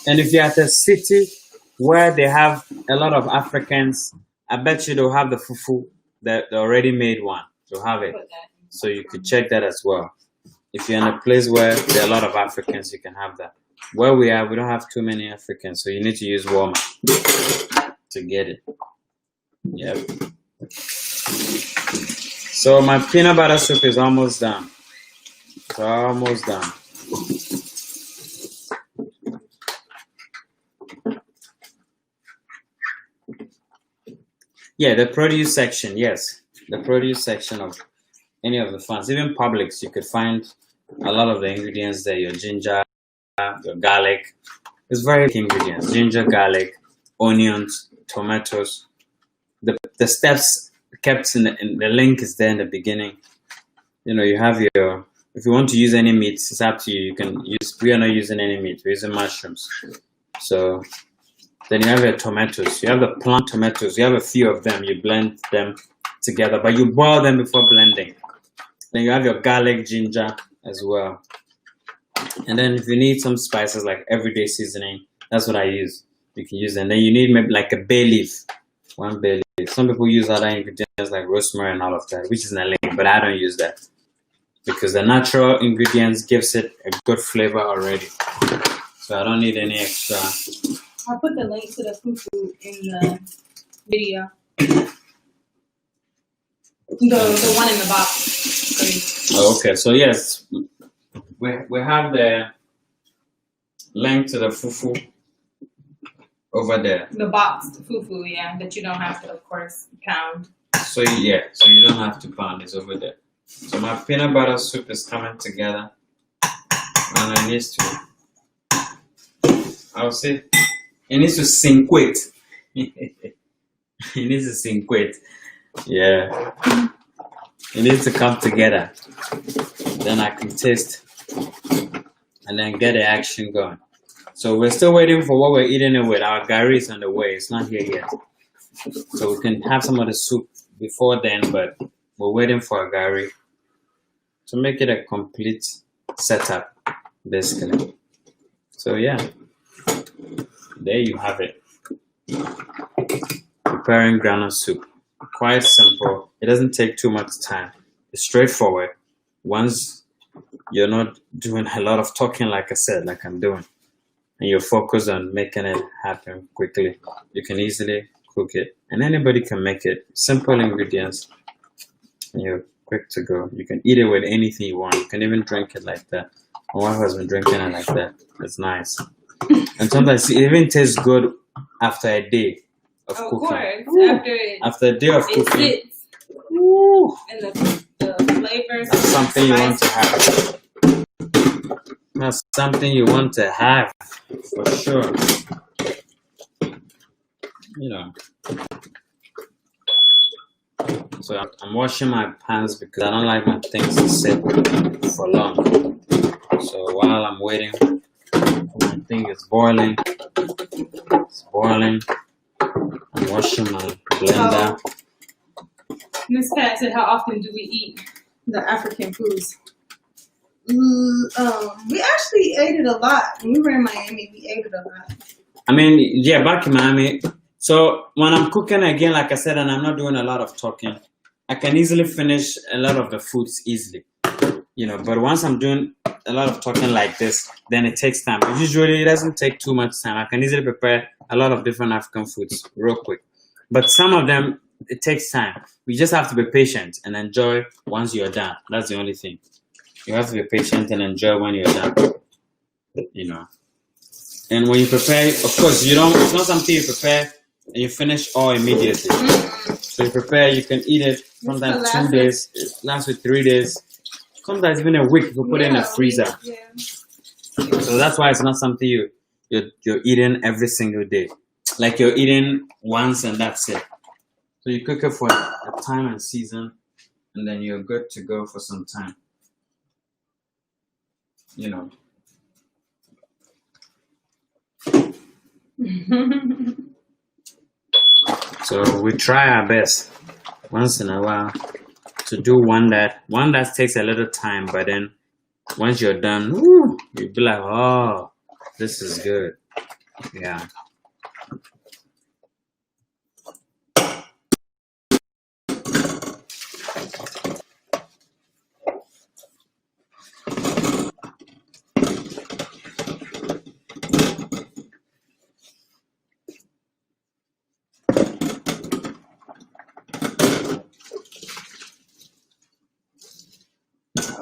Speaker 1: And if you're at a city where they have a lot of Africans, I bet you they'll have the fufu, the already made one. They'll have it. So you could check that as well. If you're in a place where there are a lot of Africans, you can have that. Where we are, we don't have too many Africans, so you need to use Walmart to get it. Yep. So my peanut butter soup is almost done. It's almost done. Yeah, the produce section, yes. The produce section of any of the farms, even Publix, you could find a lot of the ingredients there. Your ginger, your garlic. It's very ingredients: ginger, garlic, onions, tomatoes. The steps kept in the link is there in the beginning. You know, you have your. If you want to use any meat, it's up to you. You can use. We are not using any meat. We're using mushrooms. So then you have your tomatoes. You have the plant tomatoes. You have a few of them. You blend them together, but you boil them before blending. Then you have your garlic, ginger as well. And then if you need some spices like everyday seasoning, that's what I use. You can use them. Then you need maybe like a bay leaf, one bay leaf. Some people use other ingredients like rosemary and all of that, which is in the link, but I don't use that because the natural ingredients gives it a good flavor already. So I don't need any extra.
Speaker 2: I'll put the link to the fufu in the video. The one in the box.
Speaker 1: Oh, okay, so yes, we have the link to the fufu over there.
Speaker 2: The boxed fufu, yeah, that you don't have to, of course, pound.
Speaker 1: So yeah, so you don't have to pound. It's over there. So my peanut butter soup is coming together, and it needs to. I'll say it needs to cinquate. It needs to cinquate. Yeah. It needs to come together. Then I can taste and then get the action going. So we're still waiting for what we're eating it with. Our gari is on the way. It's not here yet. So we can have some of the soup before then, but we're waiting for a gari to make it a complete setup, basically. So yeah, there you have it. Preparing groundnut soup. Quite simple. It doesn't take too much time. It's straightforward. Once you're not doing a lot of talking, like I said, like I'm doing, and you're focused on making it happen quickly, you can easily cook it. And anybody can make it. Simple ingredients. And you're quick to go. You can eat it with anything you want. You can even drink it like that. My wife has been drinking it like that. It's nice. And sometimes it even tastes good after a day of cooking.
Speaker 2: Course.
Speaker 1: After a day of
Speaker 2: it
Speaker 1: cooking.
Speaker 2: Sits.
Speaker 1: Woo.
Speaker 2: And the flavors.
Speaker 1: That's something you want to have. That's something you want to have for sure. You know. So I'm washing my pans because I don't like my things to sit for long. So while I'm waiting, my thing is boiling. It's boiling. I'm washing my blender.
Speaker 2: Miss Pat said, how often do we eat the African foods? We actually ate it a lot. When we were in Miami, we ate it a lot.
Speaker 1: I mean, yeah, back in Miami. So when I'm cooking again, like I said, and I'm not doing a lot of talking, I can easily finish a lot of the foods easily. You know, but once I'm doing a lot of talking like this, then it takes time. But usually it doesn't take too much time. I can easily prepare a lot of different African foods real quick. But some of them, it takes time. We just have to be patient and enjoy once you're done. That's the only thing. You have to be patient and enjoy when you're done. You know. And when you prepare, of course, it's not something you prepare and you finish all immediately. So you prepare, you can eat it sometimes 2 days, it lasts with 3 days, sometimes even a week if you put it in the freezer.
Speaker 2: Yeah.
Speaker 1: So that's why it's not something you're eating every single day. Like you're eating once and that's it. So you cook it for a time and season, and then you're good to go for some time. You know. So we try our best once in a while to do one that takes a little time, but then once you're done, woo, you'll be like, oh, this is good. Yeah.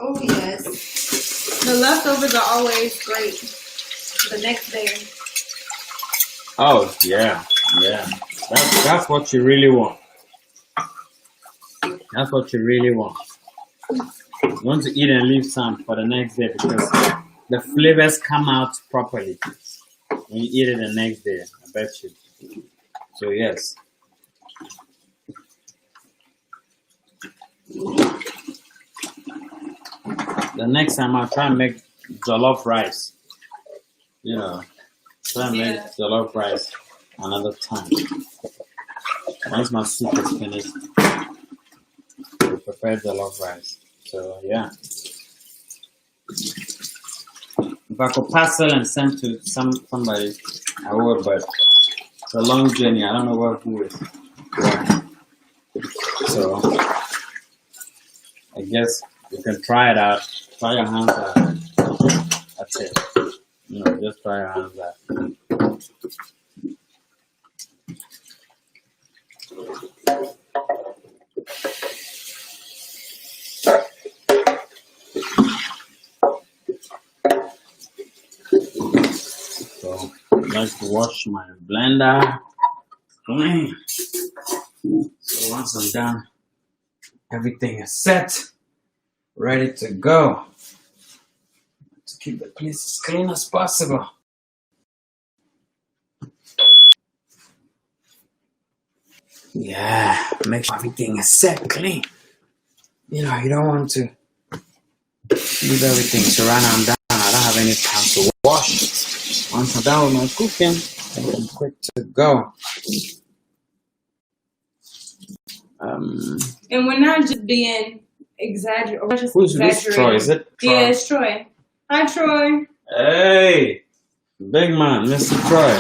Speaker 2: Oh yes. The leftovers are always great. The next day.
Speaker 1: Oh yeah, yeah. That's what you really want. That's what you really want. You want to eat and leave some for the next day because the flavors come out properly when you eat it the next day. I bet you. So yes. The next time I'll try and make jollof rice. You know, try and make jollof rice another time. Once my soup is finished, we'll prepare jollof rice. So yeah. If I could parcel and send to somebody, I would, but it's a long journey. I don't know what to do with. Yeah. So I guess you can try it out. Try your hands out. That's it. You know, just try your hands out. So let's wash my blender clean. So once I'm done, everything is set, ready to go. To keep the place as clean as possible. Yeah, make sure everything is set clean. You know, you don't want to leave everything so right now I'm done. I don't have any time to wash. Once I'm done with my cooking, I'm quick to go.
Speaker 2: And we're not just being exaggerated.
Speaker 1: Who's Troy? Is it Troy?
Speaker 2: Yeah, it's Troy. Hi, Troy.
Speaker 1: Hey, big man, Mr. Troy.